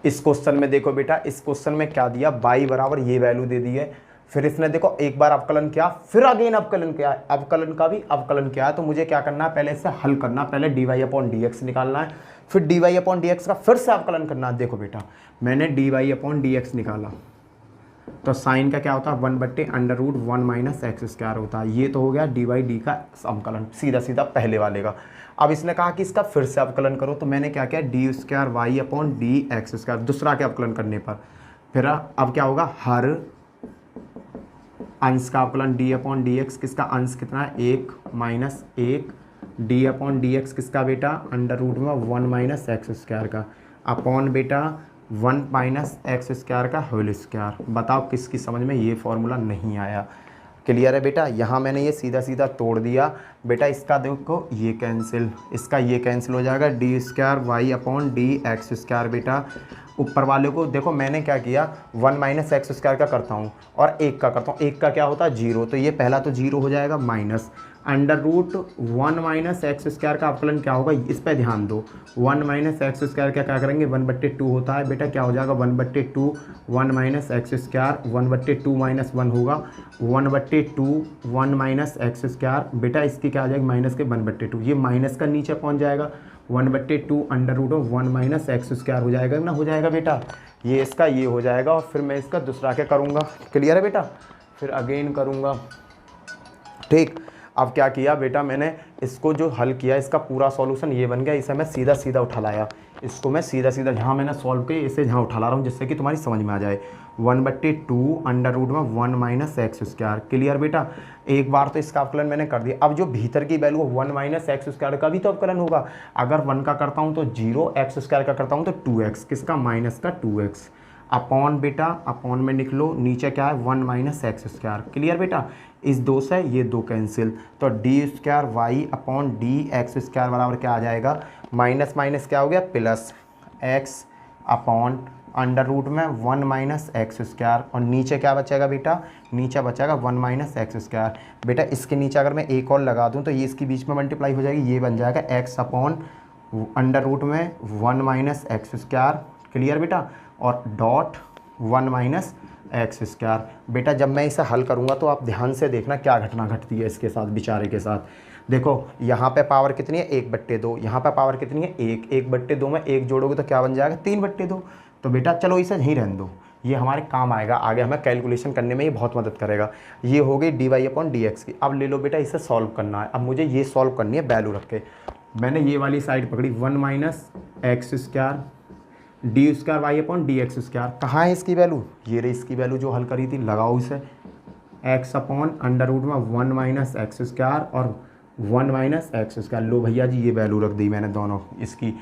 इस क्वेश्चन में देखो बेटा, इस क्वेश्चन में क्या दिया, y बराबर ये वैल्यू दे दी है, फिर इसने देखो एक बार अवकलन किया, फिर अगेन अवकलन किया, अवकलन का भी अवकलन किया है, तो मुझे क्या करना है, पहले इसे हल करना, पहले dy/dx निकालना है, फिर dy/dx का फिर से अवकलन करना है। देखो बेटा मैंने dy/dx निकाला तो साइन का क्या होता है 1/√1 माइनस x² होता है, ये तो हो गया dy/d का अवकलन, सीधा सीधा पहले वाले का। अब इसने कहा कि इसका फिर से अवकलन करो, तो मैंने क्या किया d²y/dx², दूसरा के अवकलन करने पर फिर अब क्या होगा, हर अंश का अवकलन d/dx, किसका अंश कितना है 1 माइनस 1, d/dx किसका बेटा √1 माइनस x² का अपॉन बेटा 1 माइनस x² का होल स्क्वायर। बताओ किसकी समझ में ये फॉर्मूला नहीं आया। क्लियर है बेटा, यहाँ मैंने ये सीधा सीधा तोड़ दिया बेटा, इसका देखो ये कैंसिल, इसका ये कैंसिल हो जाएगा d²y/dx² बेटा। ऊपर वाले को देखो मैंने क्या किया 1 माइनस x² का करता हूँ और 1 का करता हूँ, 1 का क्या होता है 0, तो ये पहला तो 0 हो जाएगा, माइनस √1 माइनस x² का अवकलन क्या होगा, इस पर ध्यान दो, 1 माइनस x² का क्या करेंगे 1/2 होता है बेटा, क्या हो जाएगा 1/2 1 माइनस x², 1/2 माइनस 1 होगा 1/2 1 माइनस x² बेटा, इसकी क्या आ जाएगी माइनस के 1/2, ये माइनस का नीचे पहुंच जाएगा 1/2 √1 माइनस x² हो जाएगा ना, हो जाएगा बेटा, ये इसका ये हो जाएगा और फिर मैं इसका दूसरा क्या करूँगा। क्लियर है बेटा, फिर अगेन करूँगा, ठीक। अब क्या किया बेटा, मैंने इसको जो हल किया इसका पूरा सॉल्यूशन ये बन गया, इसे मैं सीधा सीधा उठा लाया, इसको मैं सीधा सीधा यहाँ मैंने सॉल्व किया, इसे यहाँ उठा ला रहा हूँ जिससे कि तुम्हारी समझ में आ जाए 1/2 √1 माइनस x²। क्लियर बेटा, एक बार तो इसका अवकलन मैंने कर दिया, अब जो भीतर की वैल्यू 1 माइनस x² का भी तो अवकलन होगा, अगर 1 का करता हूँ तो 0, x² का करता हूँ तो 2x, किसका माइनस का 2x अपॉन बेटा, अपॉन में निकलो, नीचे क्या है 1 माइनस x²। क्लियर बेटा, इस 2 से ये 2 कैंसिल, तो d²y/dx² बराबर क्या आ जाएगा, माइनस माइनस क्या हो गया plus x upon √1 minus x² और नीचे क्या बचेगा बेटा, नीचे बचेगा 1 माइनस x²। बेटा इसके नीचे अगर मैं एक और लगा दूं तो ये इसके बीच में मल्टीप्लाई हो जाएगी, ये बन जाएगा x upon √1 minus x²। Clear बेटा, और डॉट 1 माइनस x²। बेटा जब मैं इसे हल करूँगा तो आप ध्यान से देखना क्या घटना घटती है इसके साथ, बेचारे के साथ। देखो यहाँ पे पावर कितनी है 1/2, यहाँ पे पावर कितनी है 1, 1/2 में 1 जोड़ोगे तो क्या बन जाएगा 3/2। तो बेटा चलो इसे यहीं रहने दो, ये हमारे काम आएगा, आगे हमें कैलकुलेशन करने में ये बहुत मदद करेगा। ये हो गई dy/dx की। अब ले लो बेटा इसे सॉल्व करना है, अब मुझे ये सॉल्व करनी है वैल्यू रख के। मैंने ये वाली साइड पकड़ी 1 minus x² d square y upon D x square. कहाँ है इसकी वैल्यू, ये रही इसकी वैल्यू जो हल करी थी, लगाओ इसे, एक्स अपॉन अंडर रूट में 1 माइनस एक्स स्क्वायर और 1 माइनस एक्स स्क्वायर। लो भैया जी ये वैल्यू रख दी मैंने दोनों इसकी,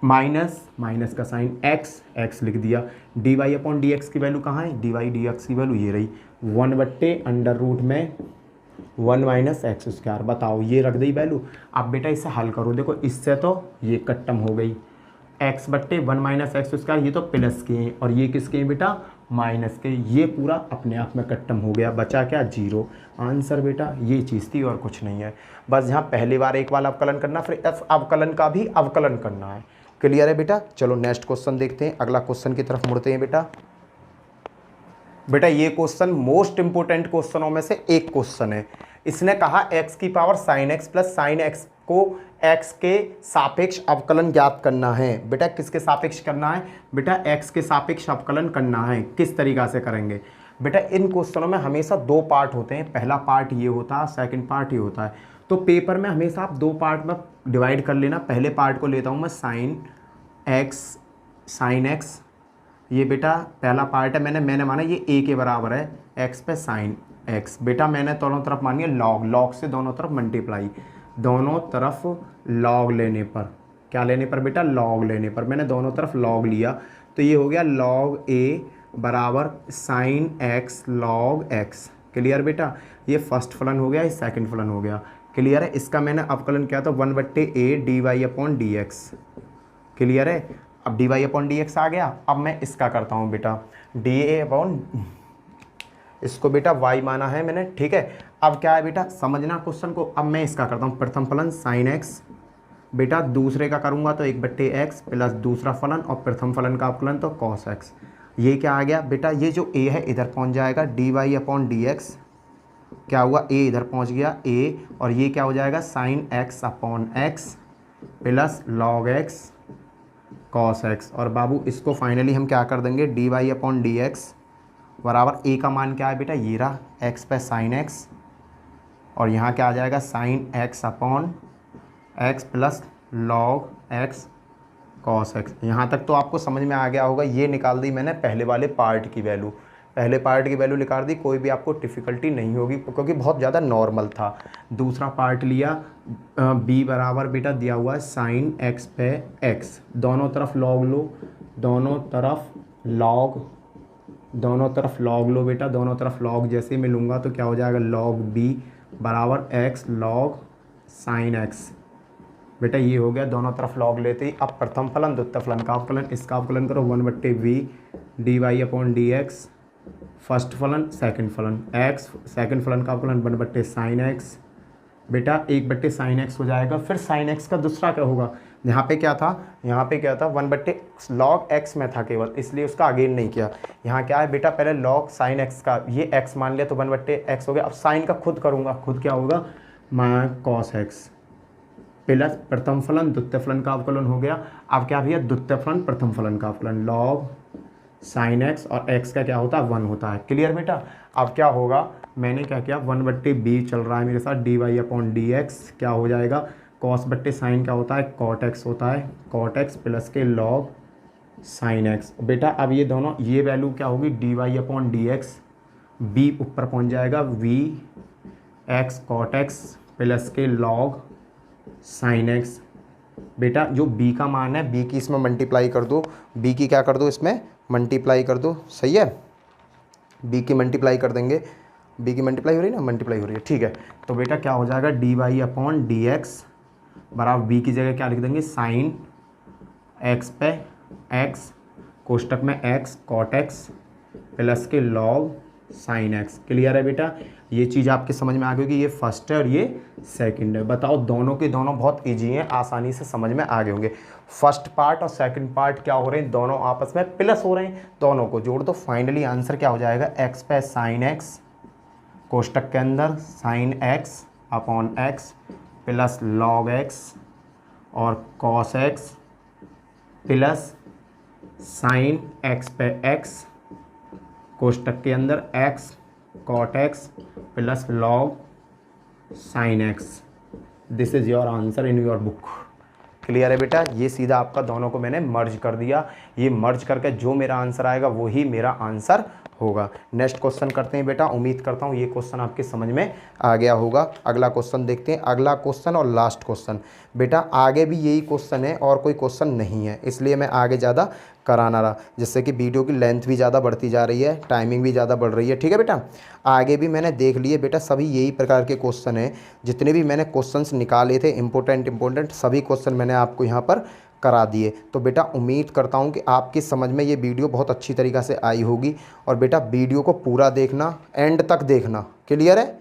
माइनस माइनस का साइन एक्स लिख दिया। D Y upon D x की वैल्यू कहाँ है, डी वाई डी एक्स की वैल्यू ये रही 1 बट्टे अंडर रूट में 1 माइनस एक्स स्क्वायर। बताओ ये रख दी वैल्यू। अब बेटा इसे हल करो, देखो इससे तो ये कट्टम हो गई, एक्स बट्टे 1 माइनस एक्स स्क्वायर, ये तो प्लस के हैं और ये किसके हैं बेटा, माइनस के। ये पूरा अपने आप में कट्टम हो गया, बचा क्या, 0। आंसर बेटा ये चीज़ थी और कुछ नहीं है। बस यहाँ पहली बार एक बार अवकलन करना, फिर एफ अवकलन का भी अवकलन करना है। क्लियर है बेटा। चलो नेक्स्ट क्वेश्चन देखते हैं, अगला क्वेश्चन की तरफ मुड़ते हैं बेटा। बेटा ये क्वेश्चन मोस्ट इंपोर्टेंट क्वेश्चनों में से एक क्वेश्चन है। इसने कहा x की power sine x plus sine x को x के सापेक्ष अवकलन ज्ञात करना है। बेटा किसके सापेक्ष करना है, बेटा x के सापेक्ष अवकलन करना है। किस तरीका से करेंगे बेटा, इन क्वेश्चनों में हमेशा 2 पार्ट होते हैं, पहला पार्ट ये होता है, सेकंड पार्ट ये होता है। तो पेपर में हमेशा आप 2 पार्ट में डिवाइड कर लेना। पहले पार्ट को लेता हूँ मैं साइन एक्स, ये बेटा पहला पार्ट है, मैंने माना ये a के बराबर है, x पे साइन x। बेटा मैंने दोनों तरफ मानिए लॉग से दोनों तरफ मल्टीप्लाई, दोनों तरफ लॉग लेने पर, क्या लेने पर बेटा, लॉग लेने पर। मैंने दोनों तरफ लॉग लिया तो ये हो गया लॉग a बराबर sine x log x। Clear बेटा, ये फर्स्ट फलन हो गया, ये सेकंड फलन हो गया। क्लियर है। इसका मैंने अवकलन किया तो 1 बट्टे a D Y upon D X. Clear है। अब D Y upon D X आ गया। अब मैं इसका करता हूँ बेटा डी ए अपॉन, इसको बेटा y माना है मैंने, ठीक है। अब क्या है बेटा, समझना क्वेश्चन को। अब मैं इसका करता हूँ प्रथम फलन साइन एक्स, बेटा दूसरे का करूँगा तो 1 बट्टे एक्स प्लस दूसरा फलन और प्रथम फलन का अवकलन तो कॉस एक्स। ये क्या आ गया बेटा, ये जो a है इधर पहुँच जाएगा, d Y upon D x क्या हुआ, a इधर पहुँच गया a, और ये क्या हो जाएगा sine x upon x plus log x cos x. और बाबू इसको फाइनली हम क्या कर देंगे, d Y upon D x बराबर a का मान क्या है बेटा, ये रहा x पे साइन एक्स, और यहाँ क्या आ जाएगा sine x upon x plus log x cos x. यहाँ तक तो आपको समझ में आ गया होगा। ये निकाल दी मैंने पहले वाले पार्ट की वैल्यू, पहले पार्ट की वैल्यू निकाल दी, कोई भी आपको डिफ़िकल्टी नहीं होगी क्योंकि बहुत ज़्यादा नॉर्मल था। दूसरा पार्ट लिया b बराबर बेटा दिया हुआ है साइन एक्स पे एक्स, दोनों तरफ लॉग लो, दोनों तरफ लॉग लो बेटा, दोनों तरफ लॉग जैसे मैं लूँगा तो क्या हो जाएगा लॉग b बराबर x लॉग साइन एक्स। बेटा ये हो गया, दोनों तरफ लॉग लेते ही। अब प्रथम फलन द्वितीय फलन का अवकलन, इसका अवकलन करो 1 बट्टे v d Y upon D x, first फलन सेकंड फलन x, सेकंड फलन का अवकलन 1 बट्टे साइन एक्स, बेटा 1 बट्टे साइन एक्स हो जाएगा। फिर साइन एक्स का दूसरा क्या होगा, यहाँ पे क्या था, 1 बट्टे लॉग एक्स में था केवल, इसलिए उसका अगेन नहीं किया। यहाँ क्या है बेटा, पहले लॉग साइन एक्स का, ये एक्स मान लिया तो 1 बट्टे एक्स हो गया। अब साइन का खुद करूँगा, खुद क्या होगा कॉस एक्स प्लस प्रथम फलन द्वितीय फलन का अवकलन हो गया। अब क्या भैया, द्वितीय फलन प्रथम फलन का अवकलन लॉग साइन एक्स, और एक्स का क्या होता है 1 होता है। क्लियर बेटा। अब क्या होगा, मैंने क्या किया 1 बट्टे बी चल रहा है मेरे साथ, d Y upon D x क्या हो जाएगा, कॉस बट्टे साइन क्या होता है कॉट एक्स होता है, कॉट एक्स प्लस के लॉग साइन एक्स। बेटा अब ये दोनों, ये वैल्यू क्या होगी d Y upon D x, b ऊपर पहुंच जाएगा v x cot x plus के लॉग साइन एक्स। बेटा जो b का मान है b की इसमें मल्टीप्लाई कर दो, b की क्या कर दो इसमें मल्टीप्लाई कर दो, सही है। b की मल्टीप्लाई कर देंगे, b की मल्टीप्लाई हो रही है ना, मल्टीप्लाई हो रही है, ठीक है। तो बेटा क्या हो जाएगा d Y upon D x बराबर b की जगह क्या लिख देंगे साइन x पे x कोष्टक में x कॉट x प्लस के लॉग साइन एक्स। क्लियर है बेटा। ये चीज़ आपके समझ में आ गई कि ये फर्स्ट है और ये सेकंड है। बताओ दोनों के दोनों बहुत इजी हैं, आसानी से समझ में आ गए होंगे। फर्स्ट पार्ट और सेकंड पार्ट क्या हो रहे हैं, दोनों आपस में प्लस हो रहे हैं, दोनों को जोड़ दो, फाइनली आंसर क्या हो जाएगा एक्स पे साइन एक्स कोष्टक के अंदर sine x upon x plus log x और cos x plus sine X पे एक्स कोष्टक के अंदर x cot x plus log sine x। This is your answer in your book. Clear है बेटा। ये सीधा आपका दोनों को मैंने मर्ज कर दिया, ये मर्ज करके जो मेरा आंसर आएगा वही मेरा आंसर होगा। नेक्स्ट क्वेश्चन करते हैं बेटा। उम्मीद करता हूँ ये क्वेश्चन आपके समझ में आ गया होगा। अगला क्वेश्चन देखते हैं, अगला क्वेश्चन और लास्ट क्वेश्चन। बेटा आगे भी यही क्वेश्चन है और कोई क्वेश्चन नहीं है, इसलिए मैं आगे ज़्यादा कराना रहा, जिससे कि वीडियो की लेंथ भी ज़्यादा बढ़ती जा रही है, टाइमिंग भी ज़्यादा बढ़ रही है। ठीक है बेटा, आगे भी मैंने देख लिए बेटा, सभी यही प्रकार के क्वेश्चन हैं। जितने भी मैंने क्वेश्चंस निकाले थे इंपॉर्टेंट सभी क्वेश्चन मैंने आपको यहाँ पर करा दिए। तो बेटा उम्मीद करता हूँ कि आपकी समझ में ये वीडियो बहुत अच्छी तरीक़ा से आई होगी। और बेटा वीडियो को पूरा देखना, एंड तक देखना। क्लियर है?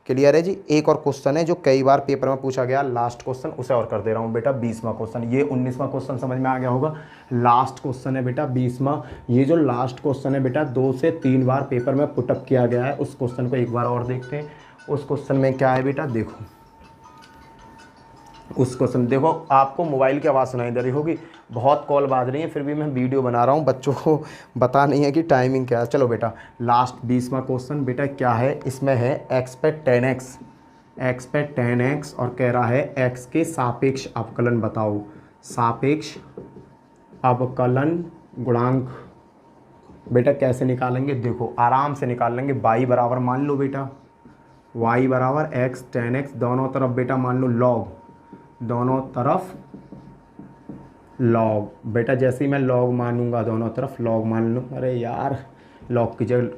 क्लियर है जी। एक और क्वेश्चन है जो कई बार पेपर में पूछा गया, लास्ट क्वेश्चन, उसे और कर दे रहा हूँ बेटा। 20वां क्वेश्चन, ये 19वां क्वेश्चन समझ में आ गया होगा। लास्ट क्वेश्चन है बेटा 20वां। ये जो लास्ट क्वेश्चन है बेटा 2 से 3 बार पेपर में पुटअप किया गया है। उस क्वेश्चन को एक बार और देखते हैं। उस क्वेश्चन में क्या है बेटा, देखो उस क्वेश्चन देखो। आपको मोबाइल की आवाज़ सुनाई दे रही होगी, बहुत कॉल बाज रही है, फिर भी मैं वीडियो बना रहा हूँ, बच्चों को बता नहीं है कि टाइमिंग क्या है। चलो बेटा लास्ट 20वां क्वेश्चन बेटा क्या है, इसमें है x पे 10x और कह रहा है x के सापेक्ष अवकलन बताओ। सापेक्ष अवकलन गुणांक बेटा कैसे निकालेंगे, देखो आराम से निकाल लेंगे। y बराबर मान लो बेटा, y बराबर x 10x, दोनों तरफ बेटा मान लो लॉग, दोनों तरफ लॉग। बेटा जैसे ही मैं लॉग मानूंगा दोनों तरफ लॉग मान लूँ, अरे यार लॉग की जगह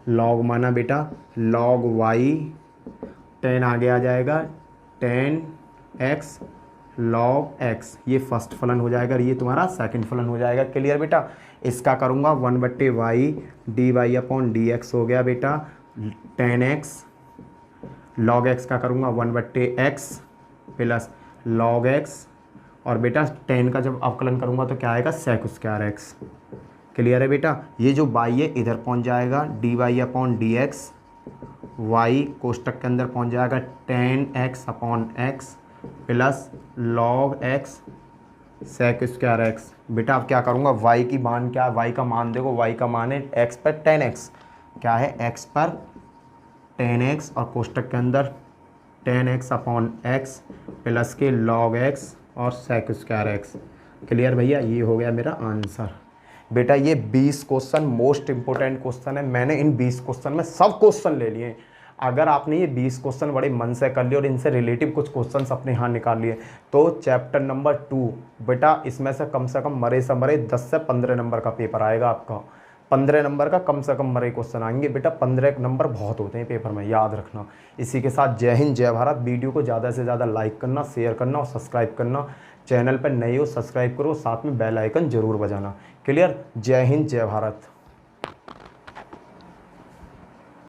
लॉग माना बेटा, लॉग y 10 आगे आ जाएगा, 10x लॉग x, ये फर्स्ट फलन हो जाएगा, ये तुम्हारा सेकंड फलन हो जाएगा। क्लियर बेटा। इसका करूँगा 1/y dy/dx हो गया बेटा, 10x लॉग x का करूँगा 1/x प्लस लॉग x, और बेटा 10 का जब अवकलन करूँगा तो क्या आएगा, सेक स्क्वायर x। क्लियर है बेटा। ये जो y है इधर पहुँच जाएगा dy/dx, y कोष्टक के अंदर पहुँच जाएगा 10x/x plus log x sec square x। बेटा अब क्या करूँगा, y की मान क्या है, y का मान देखो, y का मान है x पर 10x, क्या है x पर 10x और कोष्टक के अंदर 10x/x प्लस के लॉग x और सेक स्क्वायर x। क्लियर भैया, ये हो गया मेरा आंसर। बेटा ये 20 क्वेश्चन मोस्ट इंपॉर्टेंट क्वेश्चन है। मैंने इन 20 क्वेश्चन में सब क्वेश्चन ले लिए। अगर आपने ये 20 क्वेश्चन बड़े मन से कर लिए और इनसे रिलेटिव कुछ क्वेश्चंस अपने यहाँ निकाल लिए तो चैप्टर नंबर 2 बेटा इसमें से कम मरे से मरे 10 से 15 नंबर का पेपर आएगा आपका। 15 नंबर का कम से कम मरे क्वेश्चन आएंगे बेटा। 15 नंबर बहुत होते हैं पेपर में, याद रखना। इसी के साथ जय हिंद जय भारत। वीडियो को ज़्यादा से ज़्यादा लाइक करना, शेयर करना और सब्सक्राइब करना। चैनल पर नए हो सब्सक्राइब करो, साथ में बेल आइकन जरूर बजाना। क्लियर। जय हिंद जय भारत।